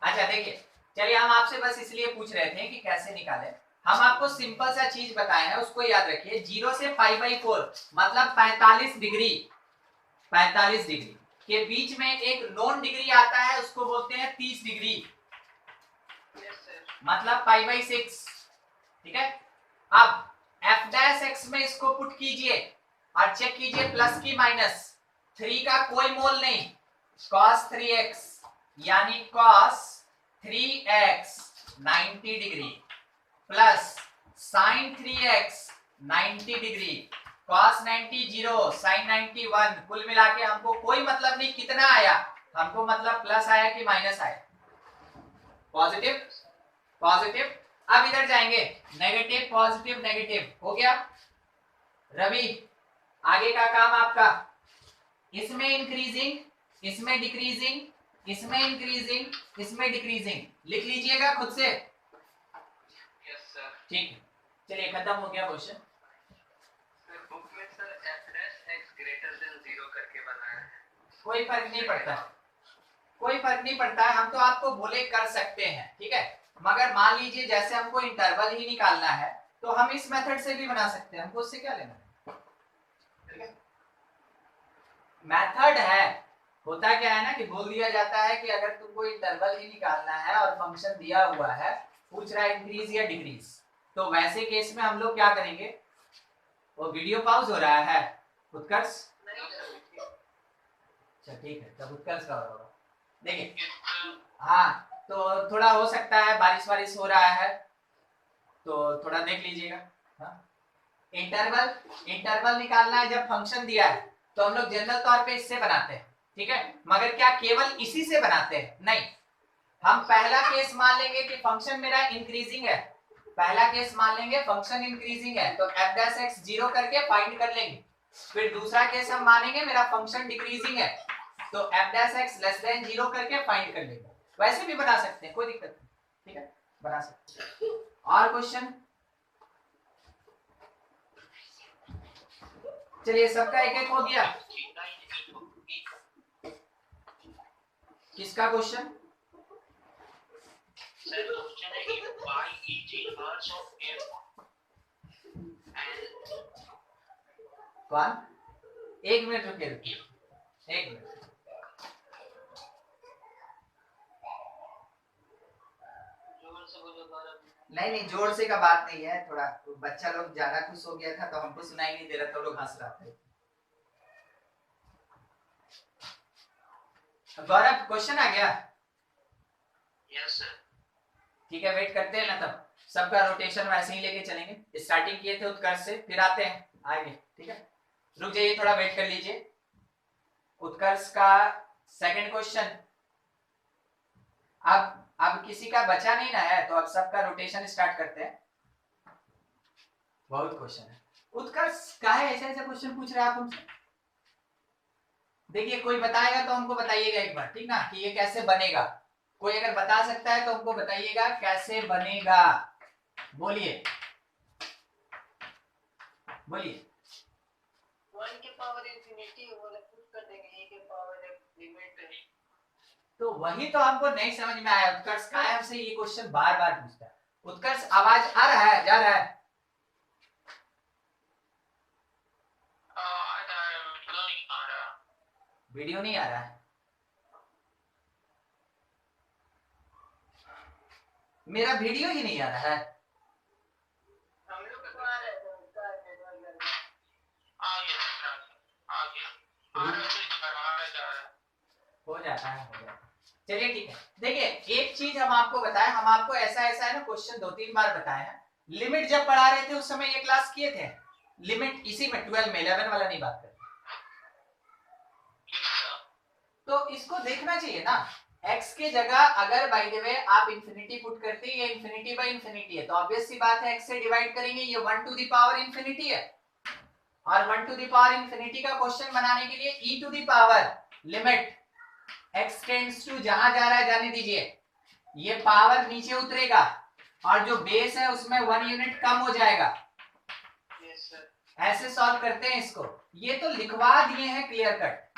अच्छा देखिए, चलिए हम आपसे बस इसलिए पूछ रहे थे कि कैसे निकालें। हम आपको सिंपल सा चीज बताए हैं, उसको याद रखिए। 0 से पाई बाई 4 मतलब 45 डिग्री, 45 डिग्री के बीच में एक नॉन डिग्री आता है, उसको बोलते हैं 30 डिग्री, मतलब पाई बाई 6। ठीक है, अब एफ डैश एक्स में इसको पुट कीजिए और चेक कीजिए प्लस की माइनस। 3 का कोई मोल नहीं, cos 3x यानी cos 3x 90 degree plus sin 3x 90 degree, cos 90 0, sin 90 1। कुल मिला के हमको कोई मतलब नहीं कितना आया, हमको मतलब प्लस आया कि माइनस आया, पॉजिटिव पॉजिटिव। अब इधर जाएंगे, नेगेटिव पॉजिटिव नेगेटिव, हो गया। रवि आगे का काम आपका, इसमें इंक्रीजिंग, इसमें डिक्रीजिंग, इसमें इंक्रीजिंग, इसमें डिक्रीजिंग, लिख लीजिएगा खुद से। Yes sir. ठीक है, चलिए खत्म हो गया क्वेश्चन। सर बुक में sir f dash x greater then 0 करके बनाया है। कोई फर्क नहीं पड़ता, कोई फर्क नहीं पड़ता है, हम तो आपको बोले कर सकते हैं। ठीक है, मगर मान लीजिए जैसे हमको इंटरवल ही निकालना है, तो हम इस मेथड से भी बना सकते हैं, हमको उससे क्या लेना है। ठीक है, मेथड है, होता क्या है ना कि बोल दिया जाता है कि अगर तुमको इंटरवल ही निकालना है और फंक्शन दिया हुआ है, पूछ रहा है इंक्रीज या डिक्रीज, तो वैसे केस में हम लोग क्या करेंगे। वो वीडियो पॉज हो रहा है उत्कर्ष? अच्छा ठीक है, तब उत्कर्ष का होगा। देखिए, हाँ तो थोड़ा हो सकता है बारिश वारिश हो रहा है, तो थोड़ा देख लीजिएगा। हाँ? इंटरवल, इंटरवल निकालना है जब फंक्शन दिया है, तो हम लोग जनरल तौर पे इससे बनाते हैं। ठीक है, मगर क्या केवल इसी से बनाते हैं? नहीं, हम पहला केस मान लेंगे कि फंक्शन मेरा इंक्रीजिंग है, पहला केस मान लेंगे फंक्शन इंक्रीजिंग है, तो f डैश x 0 करके फाइंड कर लेंगे। फिर दूसरा केस हम मानेंगे मेरा फंक्शन डिक्रीजिंग है, तो f dash x less than 0 करके फाइंड कर लेंगे। वैसे भी बना सकते हैं, कोई दिक्कत नहीं। ठीक है, बना सकते हैं। और क्वेश्चन? चलिए सबका एक एक हो गया। किसका क्वेश्चन? सर क्वेश्चन है कि y is inverse of f and कौन? एक मिनट रुकिए, एक मिनट। जोर से बोलो नहीं नहीं, जोर से का बात नहीं है, थोड़ा बच्चा लोग ज्यादा खुश हो गया था तो हमको सुनाई नहीं दे रहा, तो लोग हंस रहा था। गौरव क्वेश्चन आ गया? Yes sir. ठीक है, वेट करते हैं ना, तब सबका रोटेशन वैसे ही लेके चलेंगे। स्टार्टिंग किए थे उत्कर्ष से, फिर आते हैं आगे, ठीक है? रुक जाइए, थोड़ा वेट कर लीजिए। उत्कर्ष का सेकंड क्वेश्चन। अब किसी का बचा नहीं ना है, तो अब सबका रोटेशन स्टार्ट करते हैं। बहुत क्वेश्चन है। उत्कर्ष का है ऐसे ऐसे क्वेश्चन पूछ रहे हैं आप हमसे। देखिए, कोई बताएगा तो हमको बताइएगा एक बार, ठीक ना, कि ये कैसे बनेगा। कोई अगर बता सकता है तो हमको बताइएगा कैसे बनेगा। बोलिए बोलिए। 1 के पावर इंफिनिटी वो पुट कर देंगे, e के पावर लिमिट। तो वही तो हमको नहीं समझ में आया। उत्कर्ष का है हमसे ये क्वेश्चन बार बार पूछता है। उत्कर्ष आवाज आ रहा है, जा रहा है? वीडियो नहीं आ रहा है। मेरा वीडियो ही नहीं आ रहा है। हम लोग को आ रहा है, उसका हो जाता है, हो जाता है। चलिए ठीक है। देखिए, एक चीज हम आपको बताएं, हम आपको ऐसा ऐसा है ना क्वेश्चन 2-3 बार बताए हैं। लिमिट जब पढ़ा रहे थे उस समय ये क्लास किए थे लिमिट, इसी में 12 में, 11 वाला नहीं बात कर। तो इसको देखना चाहिए ना। x के जगह अगर बाय द वे आप इंफिनिटी पुट करते हैं, ये इंफिनिटी बाय इंफिनिटी है, तो ऑब्वियस सी बात है x से डिवाइड करेंगे, ये 1 टू द पावर इंफिनिटी है। और 1 टू द पावर इंफिनिटी का क्वेश्चन बनाने के लिए e to the power limit x tends to, जहां जा रहा है जाने दीजिए, ये पावर नीचे उतरेगा और जो बेस है उसमें 1 यूनिट कम हो जाएगा। ऐसे सॉल्व करते हैं इसको। ये तो लिखवा दिए हैं क्लियर कट,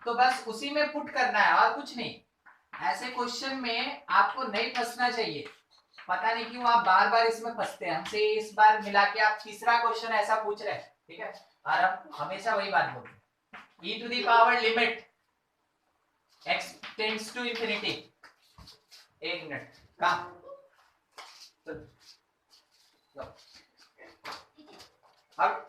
तो बस उसी में पुट करना है और कुछ नहीं। ऐसे क्वेश्चन में आपको नहीं फंसना चाहिए। पता नहीं क्यों आप बार बार इसमें फंसते हैं। हमसे इस बार मिला के आप तीसरा क्वेश्चन ऐसा पूछ रहे हैं, ठीक है? और हम हमेशा वही बात बोलते हैं, e to the power limit x tends to infinity. एक मिनट कहाँ, अब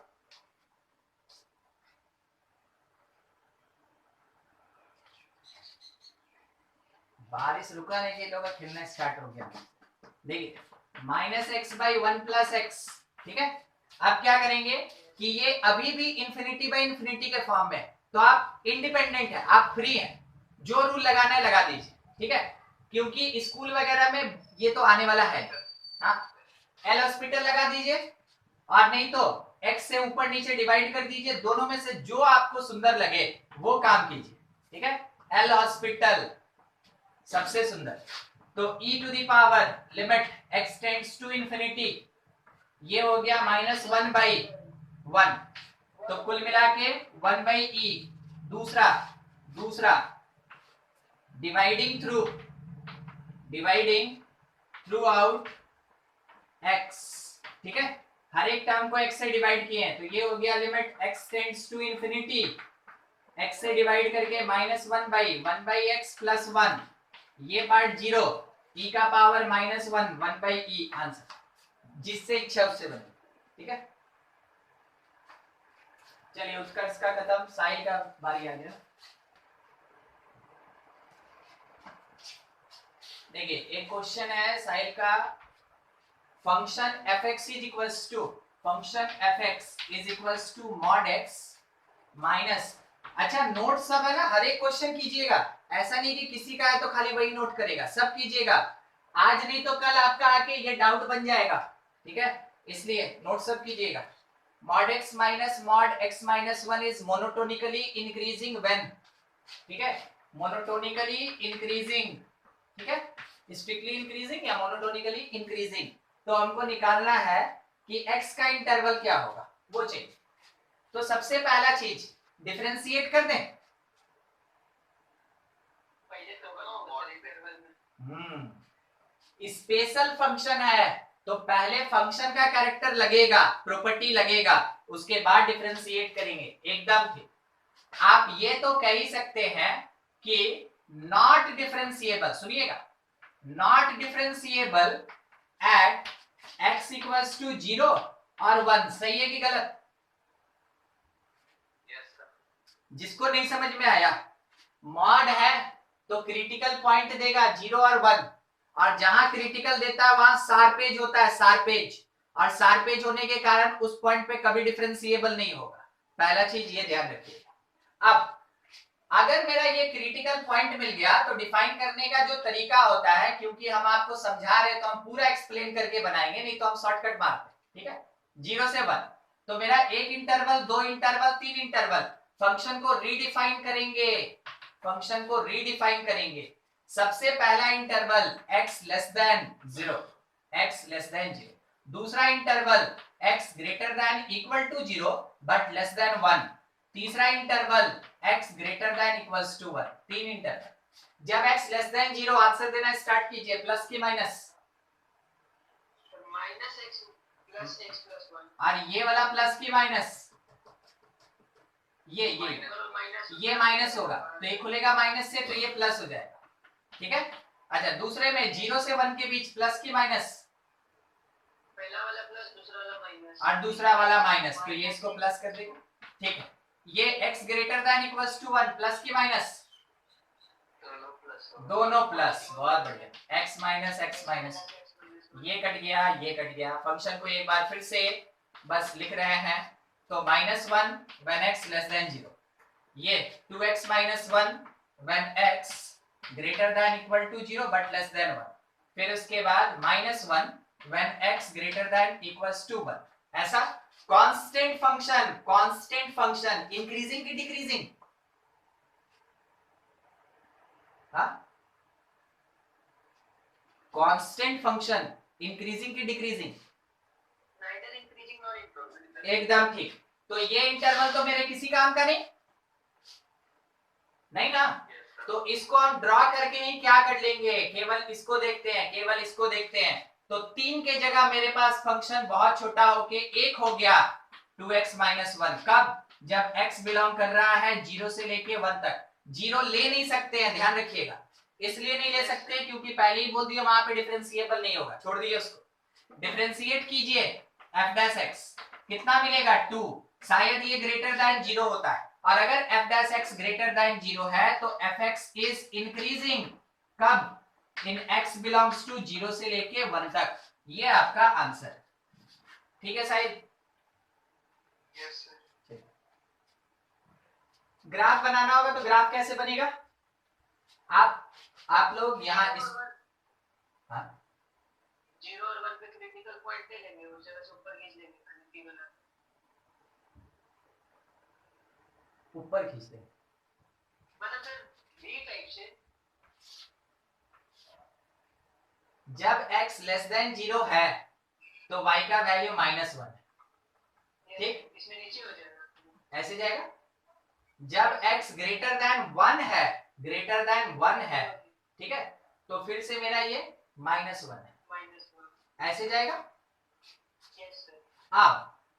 बारिश रुका नहीं, ये लोग खेलना स्टार्ट हो गया। देखिए, -x/1 + x, ठीक है? अब क्या करेंगे कि ये अभी भी इंफिनिटी बाय इंफिनिटी के फॉर्म में, तो आप इंडिपेंडेंट है, आप फ्री हैं, जो रूल लगाना है लगा दीजिए, ठीक है? क्योंकि स्कूल वगैरह में ये तो आने वाला है। हाँ, एल हॉस्पिटल लगा दीजिए, और नहीं तो x से ऊपर नीचे डिवाइड कर दीजिए। दोनों में से जो आपको सुंदर लगे वो काम कीजिए, ठीक है? एल हॉस्पिटल सबसे सुंदर। तो e to the power limit x tends to infinity, ये हो गया -1/1, तो कुल मिला के 1/e। दूसरा डिवाइडिंग थ्रू आउट x, ठीक है? हर एक टर्म को x से डिवाइड किए हैं, तो ये हो गया limit x tends to infinity, x से डिवाइड करके -1/1/x + 1, ये पार्ट 0, e का पावर -1 1/e आंसर, जिससे इच्छा उससे बने, ठीक है? चलिए, उत्कर्ष का खत्म, साहिल का बारी आ गया। देखिए, एक क्वेश्चन है साहिल का, function fx is equals to mod x minus. अच्छा, नोट सब है ना, हर एक क्वेश्चन कीजिएगा, ऐसा नहीं कि किसी का है तो खाली वही नोट करेगा, सब कीजिएगा। आज नहीं तो कल आपका आके ये डाउट बन जाएगा, ठीक है? इसलिए नोट सब कीजिएगा। mod x minus mod x minus 1 is monotonically increasing when, ठीक है? monotonically increasing, ठीक है? strictly increasing या monotonically increasing। तो हमको निकालना है कि x का इंटरवल क्या होगा, वो चाहिए। तो सबसे पहला चीज डिफरेंशिएट कर दें। पहले तो स्पेशल फंक्शन है तो पहले फंक्शन का कैरेक्टर लगेगा, प्रॉपर्टी लगेगा, उसके बाद डिफरेंशिएट करेंगे, एकदम ठीक। आप ये तो कह ही सकते हैं कि नॉट डिफरेंशिएबल, सुनिएगा, not differentiable at x equals to 0 और 1, सही है कि गलत? जिसको नहीं समझ में आया, मॉड है तो क्रिटिकल पॉइंट देगा 0 और 1, और जहां क्रिटिकल देता है वहां शार्पेज होता है, शार्पेज, और शार्पेज होने के कारण उस पॉइंट पे कभी डिफरेंशिएबल नहीं होगा। पहला चीज ये ध्यान रखिएगा। अब अगर मेरा ये क्रिटिकल पॉइंट मिल गया तो डिफाइन करने का जो तरीका होता है, क्योंकि हम आपको समझा रहे हैं तो हम पूरा एक्सप्लेन करके बनाएंगे, नहीं तो हम शॉर्टकट मारते हैं, ठीक है? 0 से 1, तो मेरा एक इंटरवल, 2 इंटरवल, 3 इंटरवल, फंक्शन को रीडिफाइन करेंगे, फंक्शन को रीडिफाइन करेंगे। सबसे पहला interval x less than 0, x less than 0। दूसरा interval x greater than equal to 0 but less than 1। तीसरा interval x greater than equals to 1। 3 interval. जब x लेस देन 0 आंसर देना स्टार्ट कीजिए, प्लस की minus? Minus x plus x plus 1। और ये वाला plus की माइनस? ये माइनस होगा, तो ये खुलेगा माइनस से, तो ये प्लस हो जाएगा, ठीक है? अच्छा, दूसरे में 0 से 1 के बीच प्लस की माइनस? पहला वाला प्लस, दूसरा वाला माइनस, और दूसरा वाला माइनस, तो ये इसको प्लस कर देगा, ठीक है? ये x greater than equals to 1, plus की माइनस? दोनों प्लस, बहुत बढ़िया। x माइनस x माइनस, ये कट गया, ये कट गया। फंक्शन को एक बार फिर से बस लिख रहे हैं, तो -1 when x लेस देन 0, ये 2x minus 1 when x greater than equal to 0 but less than 1, फिर उसके बाद -1 when x greater than equals to 1। ऐसा कांस्टेंट फंक्शन इंक्रीजिंग की डिक्रीजिंग? हाँ, कांस्टेंट फंक्शन इंक्रीजिंग की decreasing? Neither increasing nor increasing. एकदम ठीक। तो ये इंटरवल तो मेरे किसी काम का नहीं ना, तो इसको हम ड्रॉ करके ही क्या कर लेंगे, केवल इसको देखते हैं, केवल इसको देखते हैं। तो 3 के जगह मेरे पास फंक्शन बहुत छोटा होके 1 हो गया, 2x minus 1। कब? जब x बिलोंग कर रहा है 0 से लेके 1 तक। 0 ले नहीं सकते हैं, ध्यान रखिएगा। इसलिए नहीं ले सकते क्योंकि पहले ही बोल दिया वहां पे डिफरेंशिएबल नहीं होगा, छोड़ दिए उसको। डिफरेंशिएट कीजिए f dash x, कितना मिलेगा? 2। शायद ये ग्रेटर देन 0 होता है, और अगर f dash x greater then 0 है तो fx इज इंक्रीजिंग। कब? इन x बिलोंग्स टू 0 से लेके 1 तक। ये आपका आंसर, ठीक है शायद? Yes sir. ग्राफ बनाना होगा तो ग्राफ कैसे बनेगा? आप लोग यहाँ इस 0 और 1 पे क्रिटिकल पॉइंट ले लेंगे, उस जगह से ऊपर खींच लेंगे, खिड़की बना ऊपर खींच देंगे, मतलब सर V टाइप से। जब x लेस देन 0 है तो y का वैल्यू -1 है, ठीक? इसमें नीचे हो जाएगा, ऐसे जाएगा। जब x ग्रेटर देन 1 है, ग्रेटर देन 1 है, ठीक है, तो फिर से मेरा ये -1 है, -1 ऐसे जाएगा। Yes sir. अब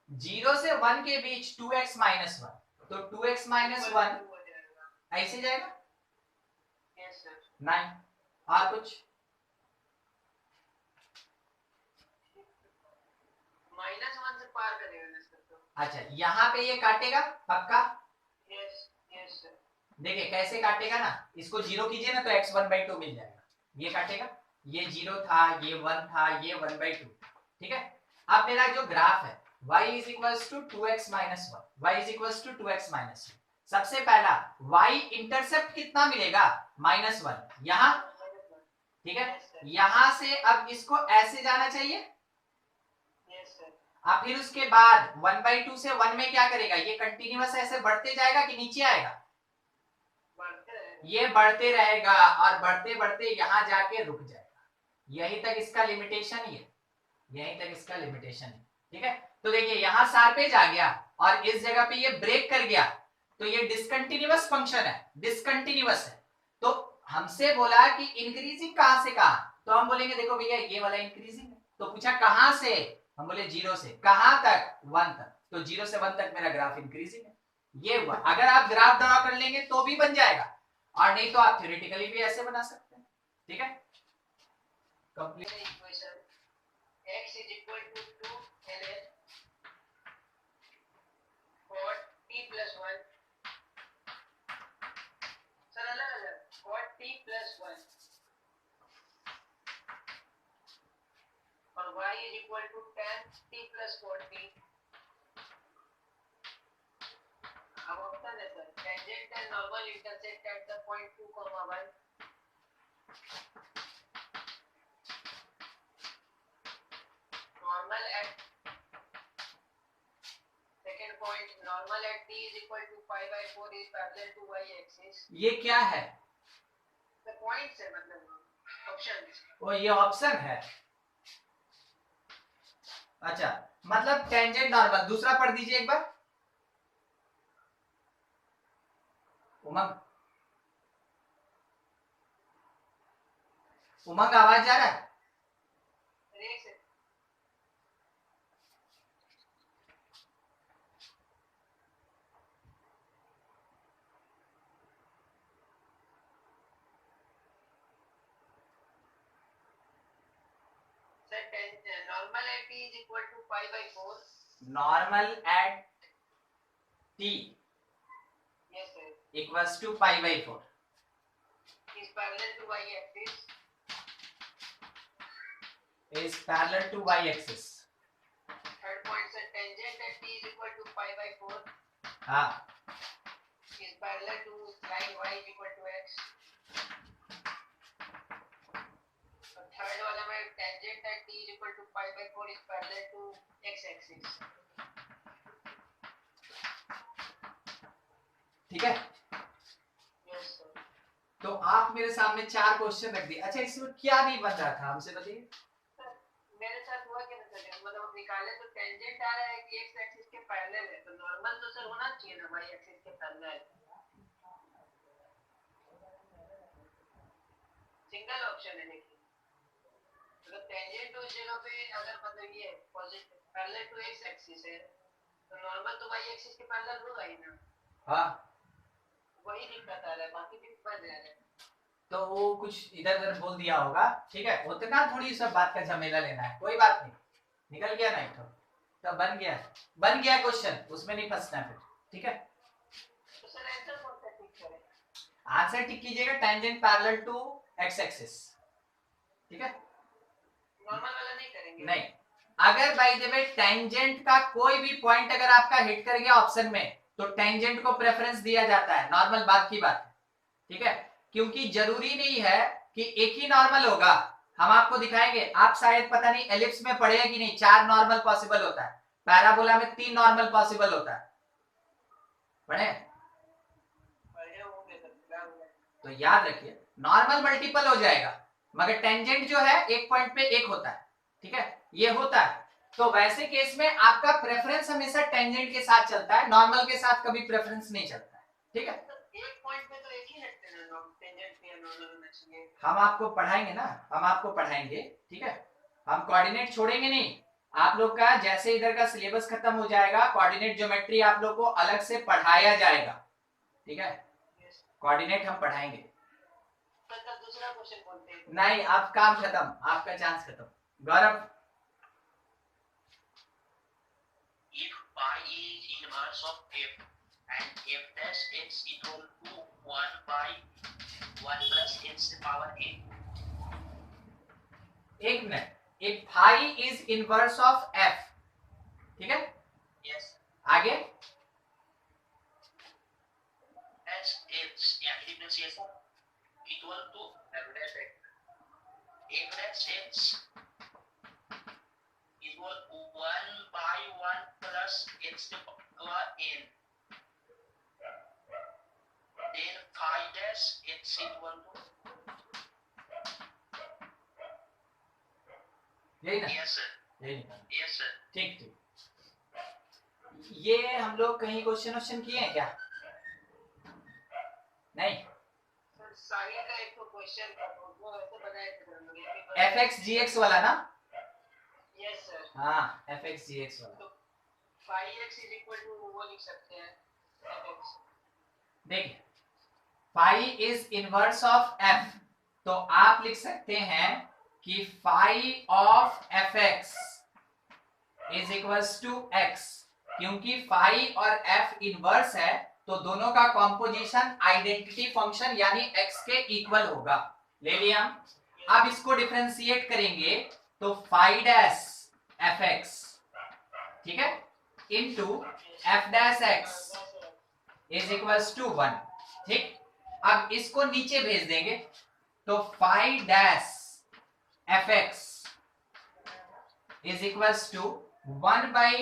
0 से 1 के बीच 2x minus 1, तो 2x minus 1 ऐसे जाएगा। Yes sir. नहीं, और कुछ? -1 से पार करेगा ना सर तो। अच्छा, यहाँ पे ये काटेगा पक्का? Yes yes sir. देखिए कैसे काटेगा ना, इसको 0 कीजिए ना तो x 1/2 मिल जाएगा। ये काटेगा, ये 0 था, ये 1 था, ये 1/2, ठीक है? अब मेरा जो ग्राफ है y is equals to 2x minus 1, y is equals to 2x minus 1। सबसे पहला y इंटरसेप्ट कितना मिलेगा? -1 यहाँ, ठीक है? यहाँ से अब इसको ऐसे जाना चाहिए। Yes sir. अब फिर उसके बाद 1/2 से 1 में क्या करेगा? ये कंटिन्यूअस ऐसे बढ़ते जाएगा कि नीचे आएगा? ये बढ़ते रहेगा और बढ़ते बढ़ते यहाँ जाके रुक जाएगा। यही तक इसका लिमिटेशन ही है, यहीं तक इसका लिमिटेशन है, ठीक है? तो देखिए यहाँ शार्पेज आ गया और इस जगह पे ये ब्रेक कर गया, तो ये डिसकंटिन्यूअस फंक्शन है, डिसकंटिन्यूअस है। तो हमसे बोला कि इंक्रीजिंग कहां से कहां, तो हम बोलेंगे देखो भैया ये वाला इंक्रीजिंग है। तो पूछा कहां से, हम बोले 0 से, कहां तक? 1 तक। तो 0 से 1 तक मेरा ग्राफ इंक्रीजिंग है। ये हुआ। अगर आप ग्राफ ड्रॉ कर लेंगे तो भी बन जाएगा, और नहीं तो आप थ्योरेटिकली भी ऐसे बना सकते हैं, ठीक है? Complete. x is equal to 2 ln cot t plus 1 sir अलग cot t plus 1 और y is equal to tan t plus cot t. अब ऑप्शन है sir tangent and normal intersect at the point 2, 1. Normal at second point, normal at t is equal to pi by 4 is parallel to y axis. ये क्या है? The points है मतलब options. वो ये option है. अच्छा, मतलब टेंजेंट नॉर्मल. दूसरा पढ़ दीजिए एक बार. उमंग आवाज जा रहा है? Normal at t is equal to pi by 4. Normal at t. Yes sir. Equals to pi by 4. Is parallel to y axis. Is parallel to y axis. Third point sir, tangent at t is equal to pi by 4. हाँ. Is parallel to line y is equal to x. Third वाला में tangent at t is equal to pi by 4 is parallel to x axis. ठीक है. Yes sir. तो आप मेरे सामने 4 question रख दिए. अच्छा, इसमें क्या नहीं बन रहा था हमसे बताइए. मेरे साथ हुआ क्या ना सर, मतलब निकाले तो टेंजेंट आ रहा है कि x एक्सिस के पैरेलल है, तो नॉर्मल तो सर होना चाहिए ना y एक्सिस के पैरेलल. सिंगल ऑप्शन है देखिए. अगर टेंजेंट उस जगह पे अगर मतलब ये positive parallel to x axis है तो नॉर्मल तो y एक्सिस के पैरेलल होगा ही ना. हाँ, वही दिक्कत आ रहा है, बाकी भी बन रहा है. तो वो कुछ इधर उधर बोल दिया होगा. ठीक है, उतना थोड़ी सब बात का झमेला लेना है. कोई बात नहीं, निकल गया ना एक तो बन गया क्वेश्चन, उसमें नहीं फंसना फिर. ठीक है, तो सर आंसर कौन सा टिक करें? आंसर टिक कीजिएगा tangent parallel to x axis. ठीक है, नॉर्मल वाला नहीं करेंगे. नहीं, अगर बाय द वे टेंजेंट का कोई भी पॉइंट अगर आपका हिट कर गया ऑप्शन में तो टेंजेंट को प्रेफरेंस दिया जाता है. नॉर्मल बात की बात है. ठीक है, क्योंकि जरूरी नहीं है कि एक ही नॉर्मल होगा. हम आपको दिखाएंगे. आप शायद पता नहीं एलिप्स में पढ़े हैं कि नहीं, 4 नॉर्मल पॉसिबल होता है. पैराबोला में 3 नॉर्मल पॉसिबल होता है. पढ़े? तो याद रखिए, नॉर्मल मल्टीपल हो जाएगा मगर टेंजेंट जो है एक पॉइंट पे एक होता है. ठीक है, ये होता है. तो वैसे केस में आपका प्रेफरेंस हमेशा टेंजेंट के साथ चलता है, नॉर्मल के साथ कभी प्रेफरेंस नहीं चलता है. ठीक है, एक पॉइंट पे तो एक ही रखते हैं ना, टेंजेंट पे नॉर्मल होना चाहिए. हम आपको पढ़ाएंगे ना, हम आपको पढ़ाएंगे. ठीक है, हम कोऑर्डिनेट छोड़ेंगे नहीं. आप लोग का जैसे इधर का सिलेबस खत्म हो जाएगा, कोऑर्डिनेट ज्योमेट्री आप लोग को अलग से पढ़ाया जाएगा. ठीक है, कोऑर्डिनेट हम पढ़ाएंगे. दूसरा क्वेश्चन बोलते हैं. नहीं, आप काम खत्म, आपका चांस खत्म. गौरव, if pi is inverse of f and f dash x equal to 1 by 1 plus x power a. एक minute. if phi is inverse of f. ठीक है, Yes. आगे As x yeah differentiation equal to f dash x equal to 1 by 1 plus x to power n. Then phi dash x equal to यही ना? yes sir. यही ना? Yes sir. ठीक ठीक. ये हम लोग कहीं क्वेश्चन किए हैं क्या? नहीं. सर साइड का एक तो क्वेश्चन था वो वैसे बनाए थे fx gx वाला ना? Yes sir. हाँ, fx gx वाला. तो phi x is equal to वो लिख सकते हैं fx. देखिए, phi is inverse of f, तो आप लिख सकते हैं कि phi of f x is equals to x, क्योंकि फाई और एफ इनवर्स है तो दोनों का कॉम्पोजिशन आइडेंटिटी फंक्शन यानी एक्स के इक्वल होगा। ले लिया। अब इसको डिफरेंशिएट करेंगे तो फाई डैश एफ एक्स, ठीक है, into f dash x is equals to 1। ठीक, अब इसको नीचे भेज देंगे तो phi dash f x is equals to 1 by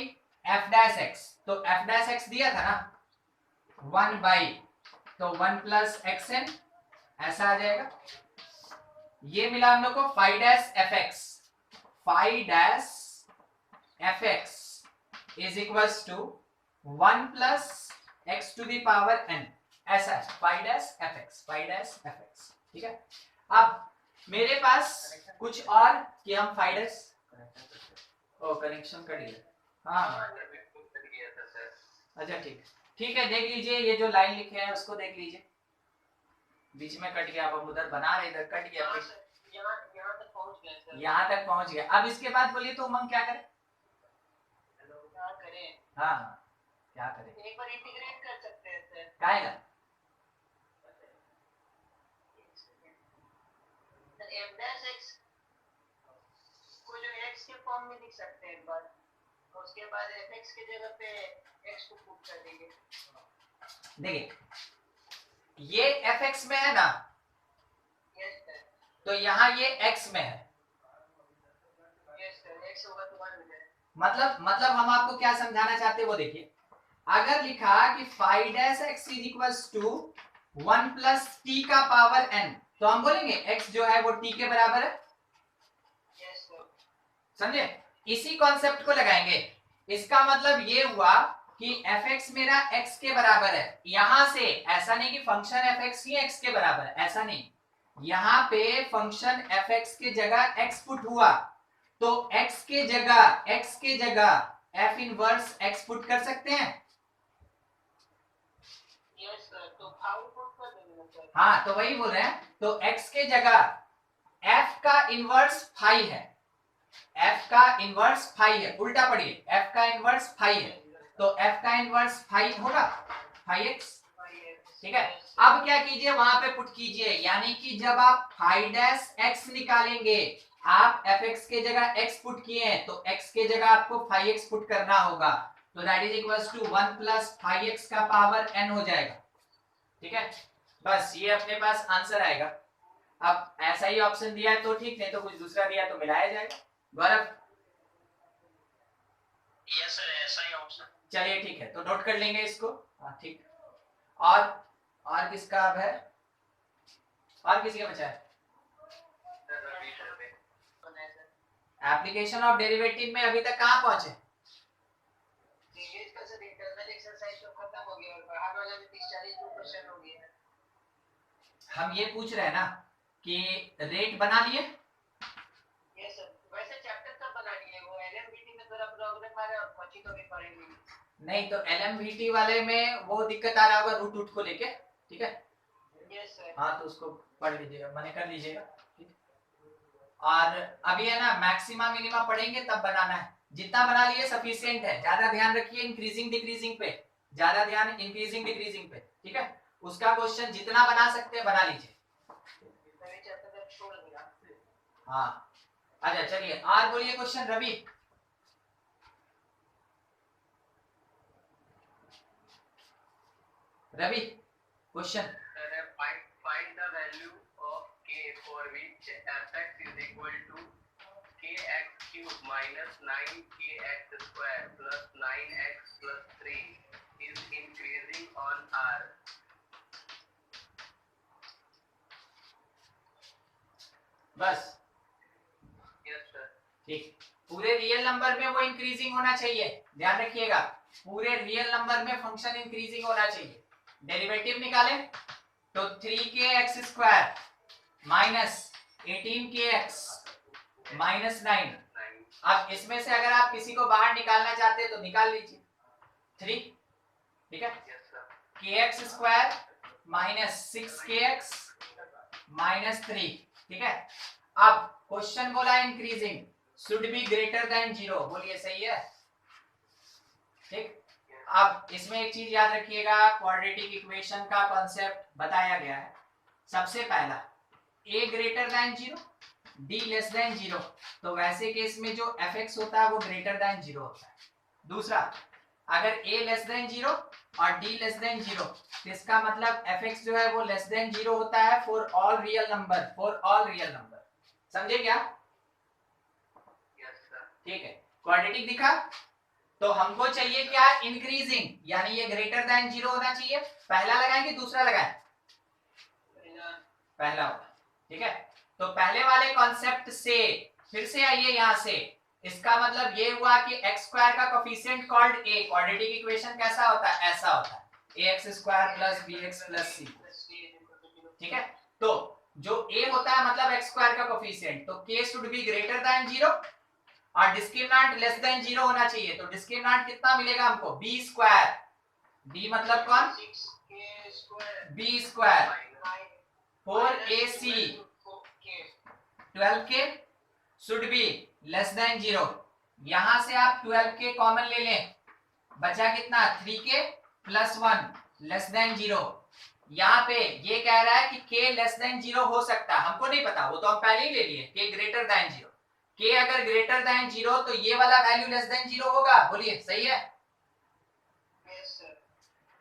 f dash x. तो एफ डैश एक्स दिया था ना 1 बाई, तो 1 प्लस एक्स एन ऐसा आ जाएगा। ये मिला हम लोग को phi dash f x, phi dash f x is equals to 1 plus x to the power n, ऐसा है phi dash f x, phi dash f x. ठीक है, अब मेरे पास कुछ और कि हम फाई डैश, ओ कनेक्शन कट गया। हाँ अच्छा ठीक है, देख लीजिए ये जो लाइन लिखे हैं उसको देख लीजिए, बीच में कट गया, अब हम उधर बना रहे इधर कट गया, यहाँ तक पहुँच गए सर। यहाँ तक पहुंच गया। अब इसके बाद बोलिए तो उमंग क्या करे? क्या करें? हाँ क्या करें? एक बार इंटीग्रेट कर सकते हैं सर। काहेगा? एफ डैश एक्स को जो एक्स के फॉर्म में लिख सकते हैं एक बार, और उसके बाद एफ एक्स की जगह पे एक्स को पुट कर देंगे। देखिए ये एफ एक्स में है ना, यस सर। तो यहाँ ये एक्स में है, यस सर, एक्स होगा तो 1 हो जाए। मतलब हम आपको क्या समझाना चाहते हैं वो देखिए। अगर लिखा कि phi dash x is equals to 1 plus t का पावर एन, तो हम बोलेंगे x जो है वो t के बराबर है। Yes sir. समझे? इसी कॉन्सेप्ट को लगाएंगे। इसका मतलब ये हुआ कि fx मेरा x के बराबर है। यहां से ऐसा नहीं कि फंक्शन fx ही x के बराबर है, ऐसा नहीं, यहाँ पे फंक्शन fx के जगह x पुट हुआ तो x के जगह f इनवर्स x पुट कर सकते हैं। यस सर, तो फाई पुट कर देंगे सर। हाँ तो वही बोल रहे हैं, तो x के जगह f का इनवर्स फाई है, f का इनवर्स फाई है, उल्टा पढ़िए, f का इनवर्स फाई है, तो f का इनवर्स फाई होगा फाई x। ठीक है, अब क्या कीजिए वहां पे पुट कीजिए, यानी कि जब आप फाई डैश x निकालेंगे, आप fx के जगह x पुट किए हैं तो x के जगह आपको फाई x पुट करना होगा, तो that is equals to 1 plus phi x का पावर n हो जाएगा। ठीक है, बस ये अपने पास आंसर आएगा। अब ऐसा ही ऑप्शन दिया है तो ठीक, नहीं तो कुछ दूसरा दिया तो मिलाया जाएगा। गौरव? यस सर, ऐसा ही ऑप्शन। चलिए ठीक है, तो नोट कर लेंगे इसको। हाँ ठीक, और किसका अब है, और किसी का बचा है? एप्लीकेशन ऑफ डेरिवेटिव में अभी तक कहाँ पहुंचे? इंग्लिश का सर इंटरनल एक्सरसाइज तो खत्म हो गया और बाहर वाला में 30-40 क्वेश्चन हो गया है। हम ये पूछ रहे हैं ना कि रेट बना लिए? यस सर, वैसे चैप्टर कब बना लिए? वो एलएमबीटी में थोड़ा प्रॉब्लम आ रहा है और बच्ची तो भी पढ़ेंगे नहीं, तो एलएमवीटी वाले में वो दिक्कत आ रहा होगा रूट को लेके। ठीक है, यस सर। हाँ तो उसको पढ़ लीजिएगा, मने कर लीजिएगा। और अभी है ना मैक्सिमा मिनिमा पढ़ेंगे तब बनाना है, जितना बना लिए सफिशिएंट है। ज्यादा ध्यान रखिए इंक्रीजिंग डिक्रीजिंग पे, ज्यादा ध्यान इंक्रीजिंग डिक्रीजिंग पे। ठीक है, उसका क्वेश्चन जितना बना सकते हैं बना लीजिए। छोड़ दिया। हाँ अच्छा चलिए, और बोलिए question Ravi. Ravi question. Find the value of k for which fx is equal to kx cube minus 9kx square plus 9x plus 3 is increasing on r. बस Yes sir. ठीक, पूरे रियल नंबर में वो इंक्रीजिंग होना चाहिए, ध्यान रखिएगा, पूरे रियल नंबर में फंक्शन इंक्रीजिंग होना चाहिए। डेरिवेटिव निकाले तो 3kx square minus 18kx minus 9। अब इसमें से अगर आप किसी को बाहर निकालना चाहते हैं तो निकाल लीजिए 3। ठीक है, Yes sir. kx square minus 6kx minus 3। ठीक है, अब क्वेश्चन बोला increasing should be greater than 0, बोलिए सही है? ठीक। अब इसमें एक चीज याद रखिएगा, क्वाड्रेटिक इक्वेशन का कॉन्सेप्ट बताया गया है। सबसे पहला a greater than 0, d less than 0, तो वैसे केस में जो fx होता है वो ग्रेटर देन 0 होता है। दूसरा, अगर a लेस देन 0 और d लेस देन 0, तो इसका मतलब fx जो है वो लेस देन 0 होता है for all real number, for all real number. समझे क्या? Yes sir. ठीक है, क्वाड्रेटिक दिखा। तो हमको चाहिए क्या? इंक्रीजिंग, यानी ये ग्रेटर देन 0 होना चाहिए। पहला लगाएंगे दूसरा लगाएं? पहला होगा। ठीक है, तो पहले वाले कॉन्सेप्ट से फिर से आइए यहां से। इसका मतलब ये हुआ कि एक्स स्क्वायर का coefficient called a, quadratic equation कैसा होता है? ऐसा होता है ax square plus bx plus c। ठीक है, तो जो a होता है मतलब एक्स स्क्वायर का कोफिशिएंट, तो k should be greater than 0 और डिस्क्रिमिनेंट लेस देन 0 होना चाहिए। तो डिस्क्रिमिनेंट कितना मिलेगा हमको? b square. b मतलब कौन? b square 4ac 12k should be less than 0। यहां से आप 12k कॉमन ले लें, बचा कितना? 3k plus 1 less than 0। यहाँ पे ये कह रहा है कि k लेस देन 0 हो सकता है, हमको नहीं पता, वो तो हम पहले ही ले लिए k ग्रेटर देन 0। k अगर ग्रेटर देन 0 तो ये वाला वैल्यू लेस देन 0 होगा, बोलिए सही है?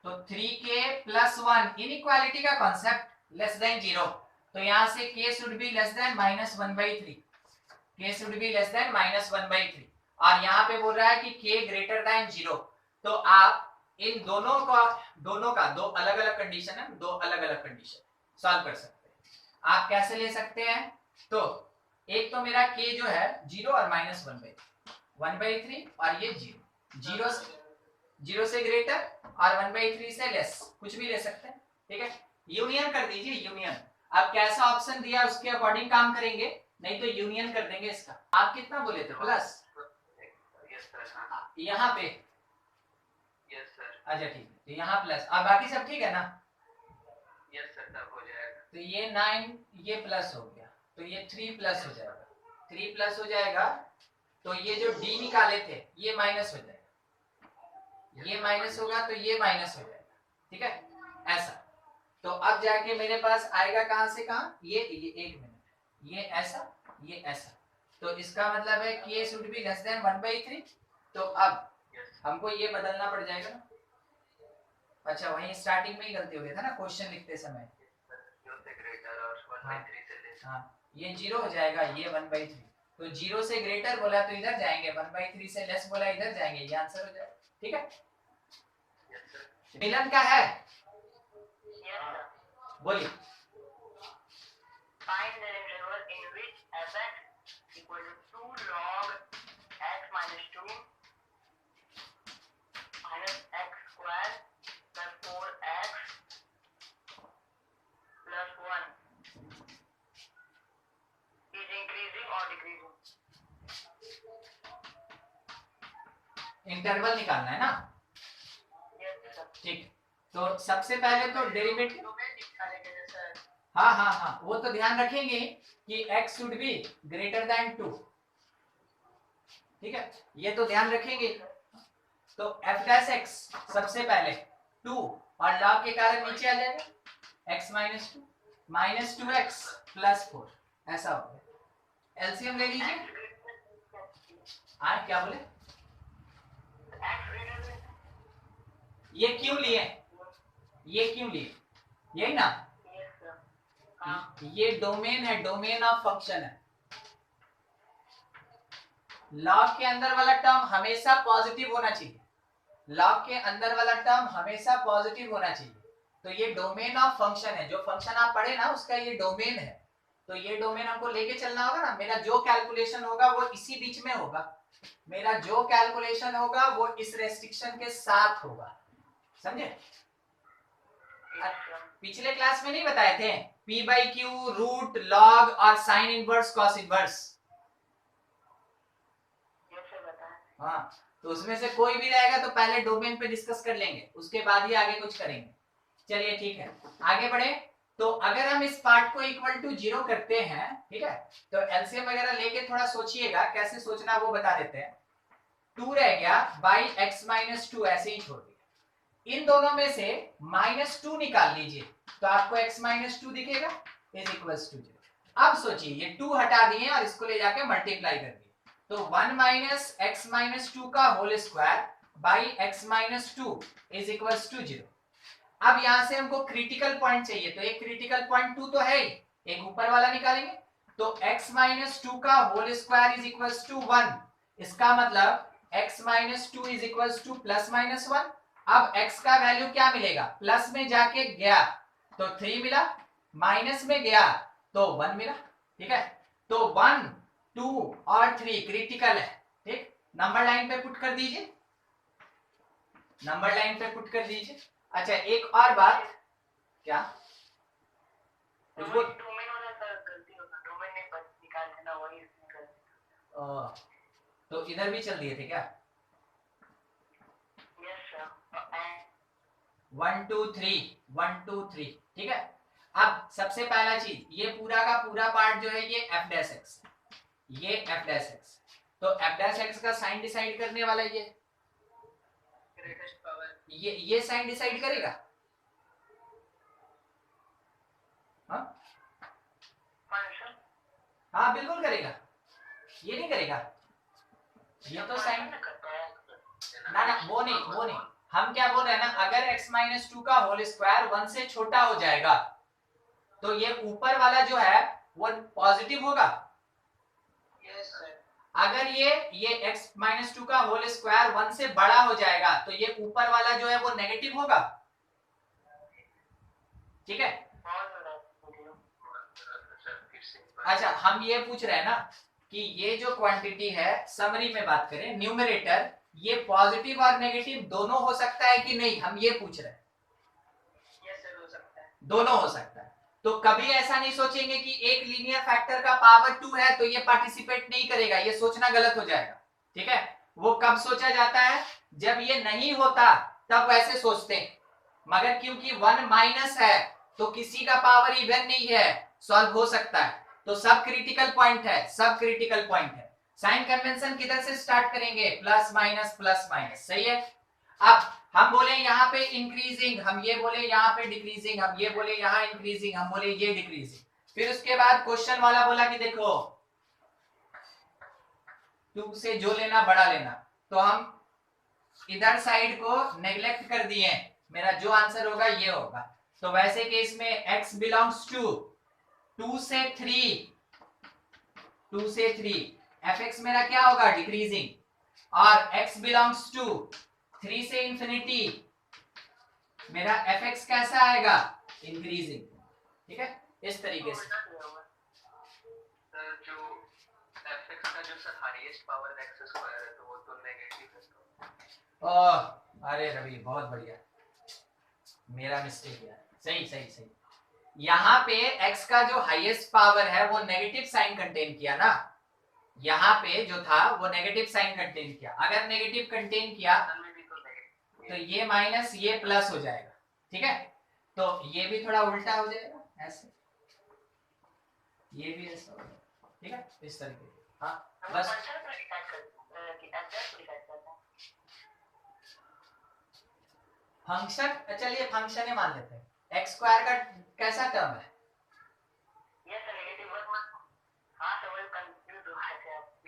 तो 3k प्लस 1 इनइक्वालिटी का कॉन्सेप्ट, लेस देन 0। तो यहां से k should be less than -1/3, k should be less than -1/3। और यहाँ पे बोल रहा है कि k ग्रेटर देन 0। तो आप इन दोनों का दो अलग अलग कंडीशन है, दो अलग अलग कंडीशन सॉल्व कर सकते हैं। आप कैसे ले सकते हैं? तो एक तो मेरा k जो है 0 और -1/3 और ये 0 से ग्रेटर और 1/3 से लेस, कुछ भी ले सकते हैं। ठीक है, यूनियन कर दीजिए, यूनियन। अब कैसा ऑप्शन दिया उसके अकॉर्डिंग काम करेंगे, नहीं तो यूनियन कर देंगे इसका। आप कितना बोले थे? प्लस यहाँ पे? Yes sir. अच्छा ठीक है, तो यहाँ प्लस, अब बाकी सब ठीक है ना? यस सर, तब हो जाएगा। तो ये 9 ये प्लस हो गया, तो ये 3 प्लस हो जाएगा, 3 प्लस हो जाएगा। तो ये जो d निकाले थे ये माइनस हो जाएगा, ये माइनस होगा तो ये माइनस हो जाएगा। ठीक है, ऐसा। तो अब जाके मेरे पास आएगा कहां से कहां? ये एक मिनट, ये ऐसा, ये ऐसा। तो इसका मतलब है कि ये शुड बी लेस देन 1/3। तो अब हमको ये बदलना पड़ जाएगा ना। अच्छा, वहीं स्टार्टिंग में ही गलती हो गई था ना क्वेश्चन लिखते समय। हाँ, ये 0 हो जाएगा, ये 1/3। तो 0 से ग्रेटर बोला तो इधर जाएंगे, 1/3 से लेस बोला इधर जाएंगे, ये आंसर हो जाएगा। ठीक है, मिलन का है, बोलिए। Find the interval in which f(x) equal to 2 log x minus 2 minus x square plus 4x plus 1 is increasing or decreasing? Interval निकालना है ना? Yes sir. ठीक, तो सबसे पहले तो डेरिवेटिव, डोमेन निकालेंगे सर। हाँ हाँ हाँ, वो तो ध्यान रखेंगे कि x should be greater than 2। ठीक है, ये तो ध्यान रखेंगे। तो f' सबसे पहले 2 और लॉग के कारण नीचे आ जाएगा x - 2 -2x + 4, ऐसा हो गया। एलसीएम ले लीजिए। हाँ, क्या बोले? ये क्यों लिए? ये क्यों लिए? यही ना, ये डोमेन है, डोमेन ऑफ फंक्शन है। लॉग के अंदर वाला टर्म हमेशा पॉजिटिव होना चाहिए, लॉग के अंदर वाला टर्म हमेशा पॉजिटिव होना चाहिए। तो ये डोमेन ऑफ फंक्शन है, जो फंक्शन आप पढ़े ना उसका ये डोमेन है। तो ये डोमेन हमको लेके चलना होगा ना। मेरा जो कैलकुलेशन होगा वो इसी बीच में होगा, मेरा जो कैलकुलेशन होगा वो इस रेस्ट्रिक्शन के साथ होगा, समझे? पिछले क्लास में नहीं बताए थे p/q, रूट, लॉग और साइन इनवर्स, कॉस इनवर्स? हाँ, तो उसमें से कोई भी रहेगा तो पहले डोमेन पे डिस्कस कर लेंगे, उसके बाद ही आगे कुछ करेंगे। चलिए ठीक है, आगे बढ़े। तो अगर हम इस पार्ट को इक्वल टू 0 करते हैं, ठीक है, तो एलसीएम वगैरह लेके थोड़ा सोचिएगा, कैसे सोचना वो बता देते हैं। 2 रह गया बाई x माइनस 2, ऐसे ही छोड़ दिया। इन दोनों में से -2 निकाल लीजिए, तो आपको x माइनस 2 दिखेगा इज इक्वल्स टू 0। अब सोचिए, ये 2 हटा दिए और इसको ले जाके मल्टीप्लाई कर दिए, तो 1 माइनस x माइनस 2 का whole square by x minus 2 is equals to 0। अब यहां से हमको क्रिटिकल पॉइंट चाहिए, तो एक क्रिटिकल पॉइंट 2 तो है ही, एक ऊपर वाला निकालेंगे, तो x माइनस 2 का whole square is equals to 1। इसका मतलब x minus 2 is equals to plus minus 1। अब x का वैल्यू क्या मिलेगा, प्लस में जाके गया तो 3 मिला, माइनस में गया तो 1 मिला, ठीक है। तो 1, 2 और 3 क्रिटिकल है, ठीक। नंबर लाइन पे पुट कर दीजिए, नंबर लाइन पे पुट कर दीजिए। अच्छा एक और बात, क्या डोमेन वाला सर गलती होता, डोमेन नहीं बस निकाल देना, वही गलती। तो इधर भी चल दिए थे क्या? Yes sir. 1 2 3 1 2 3, ठीक है। अब सबसे पहला चीज, ये पूरा का पूरा पार्ट जो है ये f डैश x, ये f डैश x, तो f डैश x का साइन डिसाइड करने वाला ये ग्रेटेस्ट पावर, ये साइन डिसाइड करेगा। हाँ फंक्शन, हाँ बिल्कुल करेगा, ये नहीं करेगा, ये तो साइन करता है ना वो नहीं, हम क्या बोल रहे हैं ना, अगर x माइनस 2 का होल स्क्वायर 1 से छोटा हो जाएगा तो ये ऊपर वाला जो है वो पॉजिटिव होगा। Yes sir. अगर ये x माइनस 2 का होल स्क्वायर 1 से बड़ा हो जाएगा तो ये ऊपर वाला जो है वो नेगेटिव होगा, ठीक है। अच्छा हम ये पूछ रहे हैं ना कि ये जो क्वांटिटी है, समरी में बात करें, न्यूमरेटर ये पॉजिटिव और नेगेटिव दोनों हो सकता है कि नहीं, हम ये पूछ रहे हैं। यस सर, हो सकता है, दोनों हो सकता है। तो कभी ऐसा नहीं सोचेंगे कि एक लीनियर फैक्टर का पावर 2 है तो ये पार्टिसिपेट नहीं करेगा, ये सोचना गलत हो जाएगा, ठीक है। वो कब सोचा जाता है, जब ये नहीं होता तब वैसे सोचते हैं, मगर क्योंकि 1 माइनस है तो किसी का पावर इवन नहीं है, सॉल्व हो सकता है, तो सब क्रिटिकल पॉइंट है, सब क्रिटिकल पॉइंट है। साइन कन्वेंशन किधर से स्टार्ट करेंगे, प्लस माइनस, सही है। अब हम बोले यहाँ पे इंक्रीजिंग, हम ये बोले यहाँ पे डिक्रीजिंग, हम ये बोले यहाँ इंक्रीजिंग, हम बोले ये डिक्रीजिंग। फिर उसके बाद क्वेश्चन वाला बोला कि देखो 2 से जो लेना बड़ा लेना, तो हम इधर साइड को नेग्लेक्ट कर दिए, मेरा जो आंसर होगा ये होगा। तो वैसे केस में x बिलोंग्स टू 2 से 3 fx मेरा क्या होगा, डिक्रीजिंग, और x बिलोंग्स टू 3 से इंफिनिटी मेरा fx कैसा आएगा, इंक्रीजिंग, ठीक है। इस तरीके से सर जो fx का जो sir highest power x square है तो वो तो नेगेटिव है। ओह अरे रवि बहुत बढ़िया, मेरा मिस्टेक है, सही। यहाँ पे x का जो हाईएस्ट पावर है वो नेगेटिव साइन कंटेन किया ना, यहाँ पे जो था वो नेगेटिव साइन कंटेन किया। अगर नेगेटिव कंटेन किया तो ये माइनस ये प्लस हो जाएगा, ठीक है। तो ये भी थोड़ा उल्टा हो जाएगा, ऐसे ये भी ऐसा हो जाएगा, ठीक है, इस तरीके से। हाँ बस फंक्शन, चलिए फंक्शन ही मान लेते हैं। एक्स स्क्वायर का कैसा टर्म है,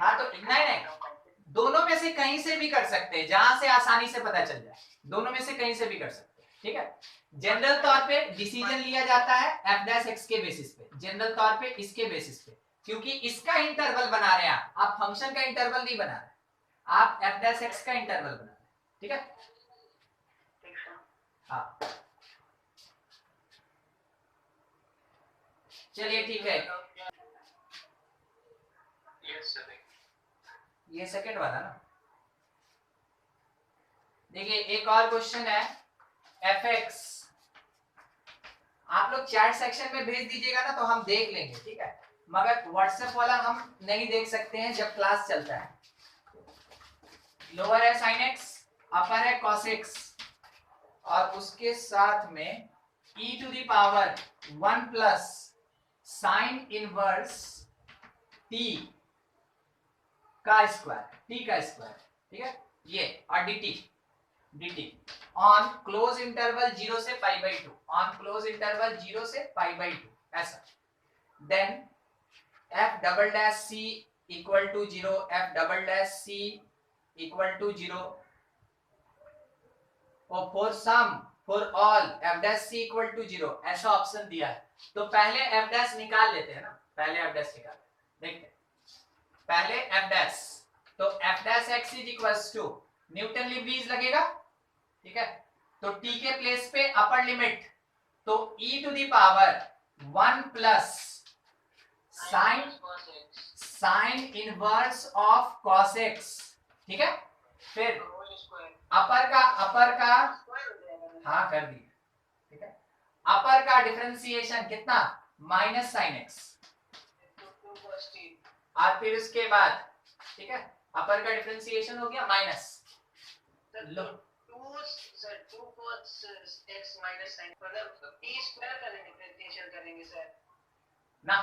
हाँ तो नहीं दोनों में से कहीं से भी कर सकते हैं, जहां से आसानी से पता चल जाए, दोनों में से कहीं से भी कर सकते हैं, ठीक है। जनरल तौर पे डिसीजन लिया जाता है f डैश x के बेसिस पे, जनरल तौर पे इसके बेसिस पे, क्योंकि इसका इंटरवल बना रहे हैं आप फंक्शन का इंटरवल नहीं बना रहे, आप f डैश x का इंटरवल बना रहे हैं, ठीक है। हाँ चलिए ठीक है, ये सेकंड वाला ना। देखिए एक और क्वेश्चन है, fx आप लोग चैट सेक्शन में भेज दीजिएगा ना तो हम देख लेंगे, ठीक है, मगर व्हाट्सएप वाला हम नहीं देख सकते हैं जब क्लास चलता है। लोअर है sin x, अपर है cos x, और उसके साथ में e to the power 1 plus sine inverse t का स्क्वायर, टी का स्क्वायर, ठीक है, ये और dt ऑन क्लोज इंटरवल 0 से pi by 2, on close interval 0 से पाई बाई 2, ऐसा। Then f double dash c equal to 0, f double dash c equal to 0, और for some for all f dash c equal to 0, ऐसा option दिया है। तो पहले f dash निकाल लेते हैं ना, पहले f डैश निकाल देखते हैं, पहले f डैश, तो f dash x is equals to Newton Leibniz लगेगा, ठीक है, तो t के प्लेस पे अपर लिमिट, तो e to the power 1 plus sine inverse of cos x, ठीक है, फिर अपर का हाँ कर दिया, ठीक है, अपर का डिफरेंशिएशन कितना, माइनस साइन एक्स, और फिर उसके बाद, ठीक है, अपर का डिफरेंशिएशन हो गया माइनस, लो ना,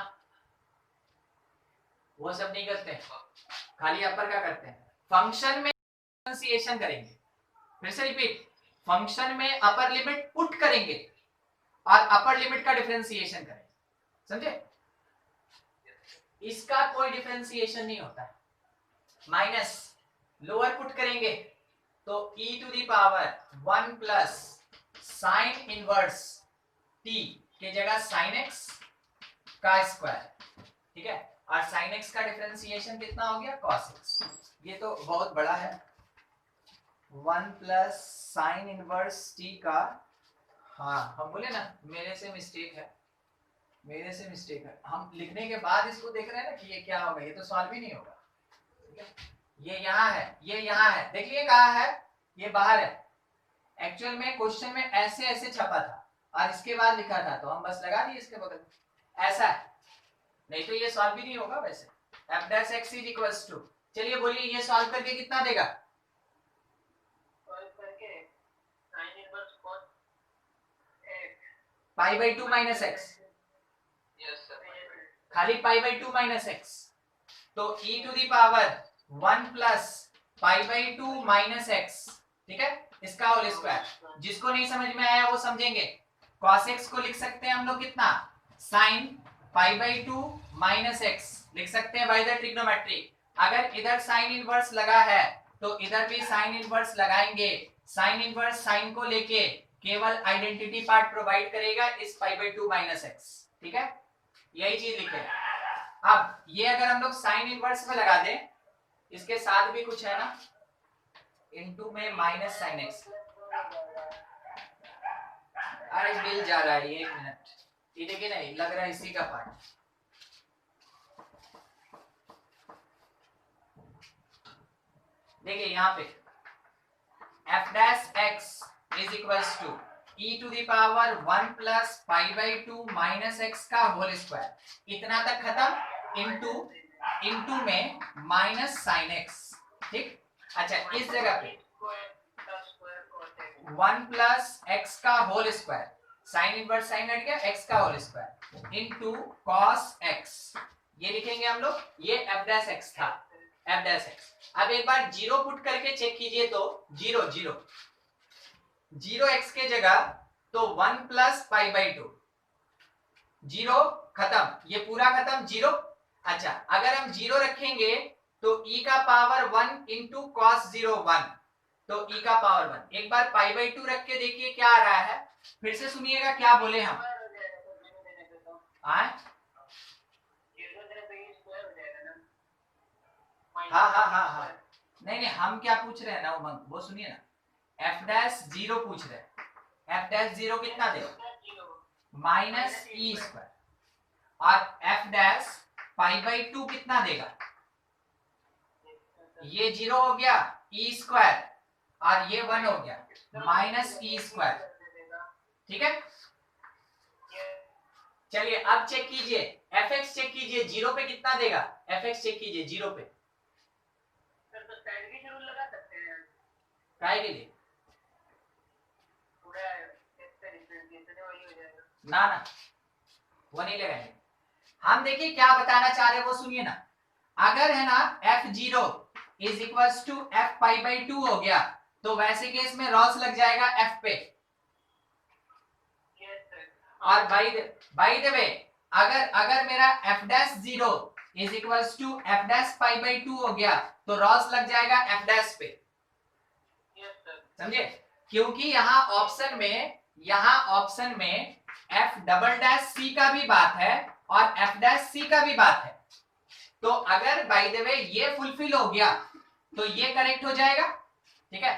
वो सब नहीं करते, खाली अपर का करते हैं। फंक्शन में डिफरेंशिएशन करेंगे, फिर से रिपीट, फंक्शन में अपर लिमिट पुट करेंगे और अपर लिमिट का डिफरेंशिएशन करेंगे, समझे? इसका कोई डिफरेंशिएशन नहीं होता है, माइनस लोअर पुट करेंगे तो e to the power 1 plus sine inverse t के जगह साइन x का स्क्वायर, ठीक है, और साइन x का डिफरेंशिएशन कितना हो गया, cos x, ये तो बहुत बड़ा है, 1 प्लस साइन इनवर्स t का, हाँ हम बोले ना मेरे से मिस्टेक है, मेरे से मिस्टेक है, हम लिखने के बाद इसको देख रहे हैं ना कि ये क्या होगा, ये तो सॉल्व ही नहीं होगा, ठीक है, ये यहाँ है, ये यहाँ है, देखिए कहाँ है, ये बाहर है, एक्चुअल में क्वेश्चन में ऐसे ऐसे छपा था और इसके बाद लिखा था, तो हम बस लगा दिए इसके बगल, ऐसा है, नहीं तो ये सॉल्व भी नहीं होगा वैसे। f dash x is equals to, चलिए बोलिए ये सॉल्व करके कितना देगा, पाई बाई 2 माइनस एक्स, खाली पाई बाई 2 माइनस एक्स, तो e to the power 1 plus pi by 2 minus x, ठीक है, इसका होल स्क्वायर, जिसको नहीं समझ में आया वो समझेंगे, cos x को लिख सकते हैं हम लोग कितना, sine pi by 2 minus x लिख सकते हैं बाय द ट्रिग्नोमेट्री, अगर इधर साइन इनवर्स लगा है तो इधर भी साइन इनवर्स लगाएंगे, साइन इनवर्स साइन को लेके केवल आइडेंटिटी पार्ट प्रोवाइड करेगा इस पाई बाई 2 माइनस एक्स, ठीक है, यही चीज लिखे। अब ये अगर हम लोग साइन इनवर्स में लगा दें, इसके साथ भी कुछ है ना, इनटू में माइनस साइन एक्स, अरे बिल जा रहा है, 1 मिनट, ये देखिए नहीं लग रहा है इसी का पार्ट, देखिए यहाँ पे f dash x is equals to e to the power 1 plus pi by 2 minus x का होल स्क्वायर, इतना तक खत्म, इनटू में माइनस साइन एक्स, ठीक, अच्छा इस जगह पे 1 प्लस एक्स का whole square, sine inverse sine हट गया, एक्स का whole square into cos x, ये लिखेंगे हम लोग, ये f डैश x था, f डैश x। अब एक बार 0 पुट करके चेक कीजिए, तो 0 x के जगह तो 1 प्लस पाई बाई 2, 0 खत्म, ये पूरा खत्म 0, अच्छा अगर हम 0 रखेंगे तो e का पावर 1 इंटू कॉस 0 1, तो e का पावर 1, एक बार पाई बाई 2 रख के देखिए क्या आ रहा है, फिर से सुनिएगा क्या बोले हम, हाँ, नहीं हम क्या पूछ रहे हैं ना उमंग, वो सुनिए ना, f डैश 0 पूछ रहे हैं, f डैश 0 कितना देगा, माइनस ई स्क्वायर, और f डैश पाई बाई 2 कितना देगा, ये 0 हो गया ई स्क्वायर और ये 1 हो गया माइनस ई स्क्वायर, ठीक है, चलिए अब चेक कीजिए, fx चेक कीजिए 0 पे कितना देगा, fx चेक कीजिए 0 पे, काहे के लिए, ना वो नहीं लगाएंगे। हम देखिए क्या बताना चाह रहे हैं वो सुनिए ना। अगर है ना f0 is equals to f pi by 2 हो गया तो वैसे केस में रॉस लग जाएगा f पे। और बाई द वे अगर मेरा f dash 0 is equals to f dash pi by 2 हो गया तो रॉस लग जाएगा f डैश पे। समझे? क्योंकि यहाँ ऑप्शन में f डबल डैश c का भी बात है और f डैश c का भी बात है। तो अगर बाय द वे ये फुलफिल हो गया तो ये करेक्ट हो जाएगा, ठीक है।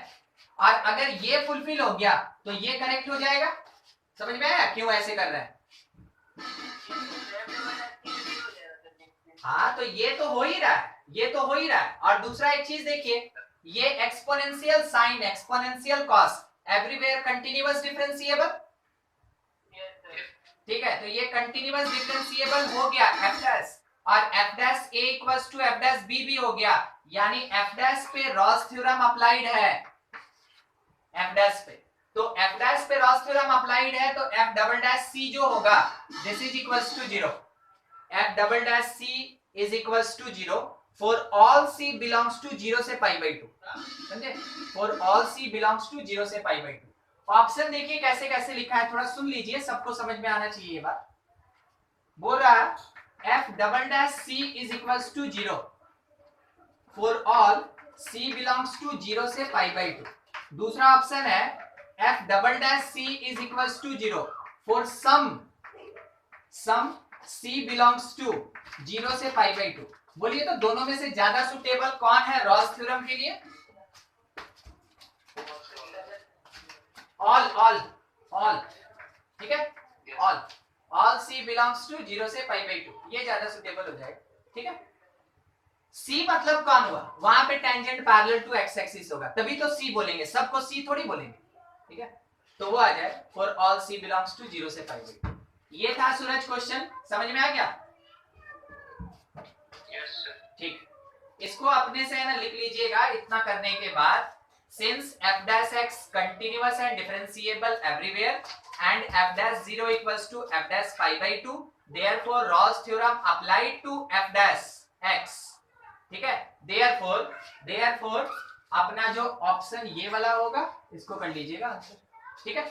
और अगर ये फुलफिल हो गया तो ये करेक्ट हो जाएगा। समझ में आया क्यों ऐसे कर रहे हैं? हाँ, तो ये तो हो ही रहा है, ये तो हो ही रहा है। और दूसरा एक चीज देखिए, ये exponential sine, exponential cos everywhere continuous differentiable, ठीक है। तो ये कंटीन्यूअस डिफरेंशिएबल हो गया f डैश, और f dash a equals to f dash b भी हो गया, यानी f डैश पे रॉस थ्योरम अप्लाइड है f डैश पे। तो f डैश पे रॉस थ्योरम अप्लाइड है तो f डबल डैश c जो होगा this is equals to 0। f double dash c is equals to 0 for all c belongs to 0 से पाई बाई 2। समझे? For all c belongs to 0 से pi by 2। Option देखिए कैसे कैसे लिखा है, थोड़ा सुन लीजिए, सबको समझ में आना चाहिए ये बात। बोल रहा है f double dash c is equals to 0 for all c belongs to 0 से पाई बाई 2। दूसरा ऑप्शन है f double dash c is equals to 0 for some c belongs to 0 से पाई बाई 2। बोलिए तो दोनों में से ज्यादा सुटेबल कौन है रॉस थ्योरम के लिए? ऑल, ठीक है, ऑल c बिलोंग्स टू 0 से पाई बाई 2, ये ज्यादा सुटेबल हो जाएगा, ठीक है। c मतलब कौन हुआ? वहां पे tangent parallel to x axis होगा, तभी तो c बोलेंगे, सबको c थोड़ी बोलेंगे, ठीक है। तो वो आ जाए for all c belongs to 0 से पाई बाई 2। ये था सूरज क्वेश्चन, समझ में आ गया? ठीक, इसको अपने से है ना लिख लीजिएगा। इतना करने के बाद since f dash x continuous and differentiable everywhere and f dash 0 equals to f dash pi by 2, therefore Ross theorem applied to f dash x, ठीक है। therefore अपना जो ऑप्शन ये वाला होगा इसको कर लीजिएगा आंसर, ठीक है।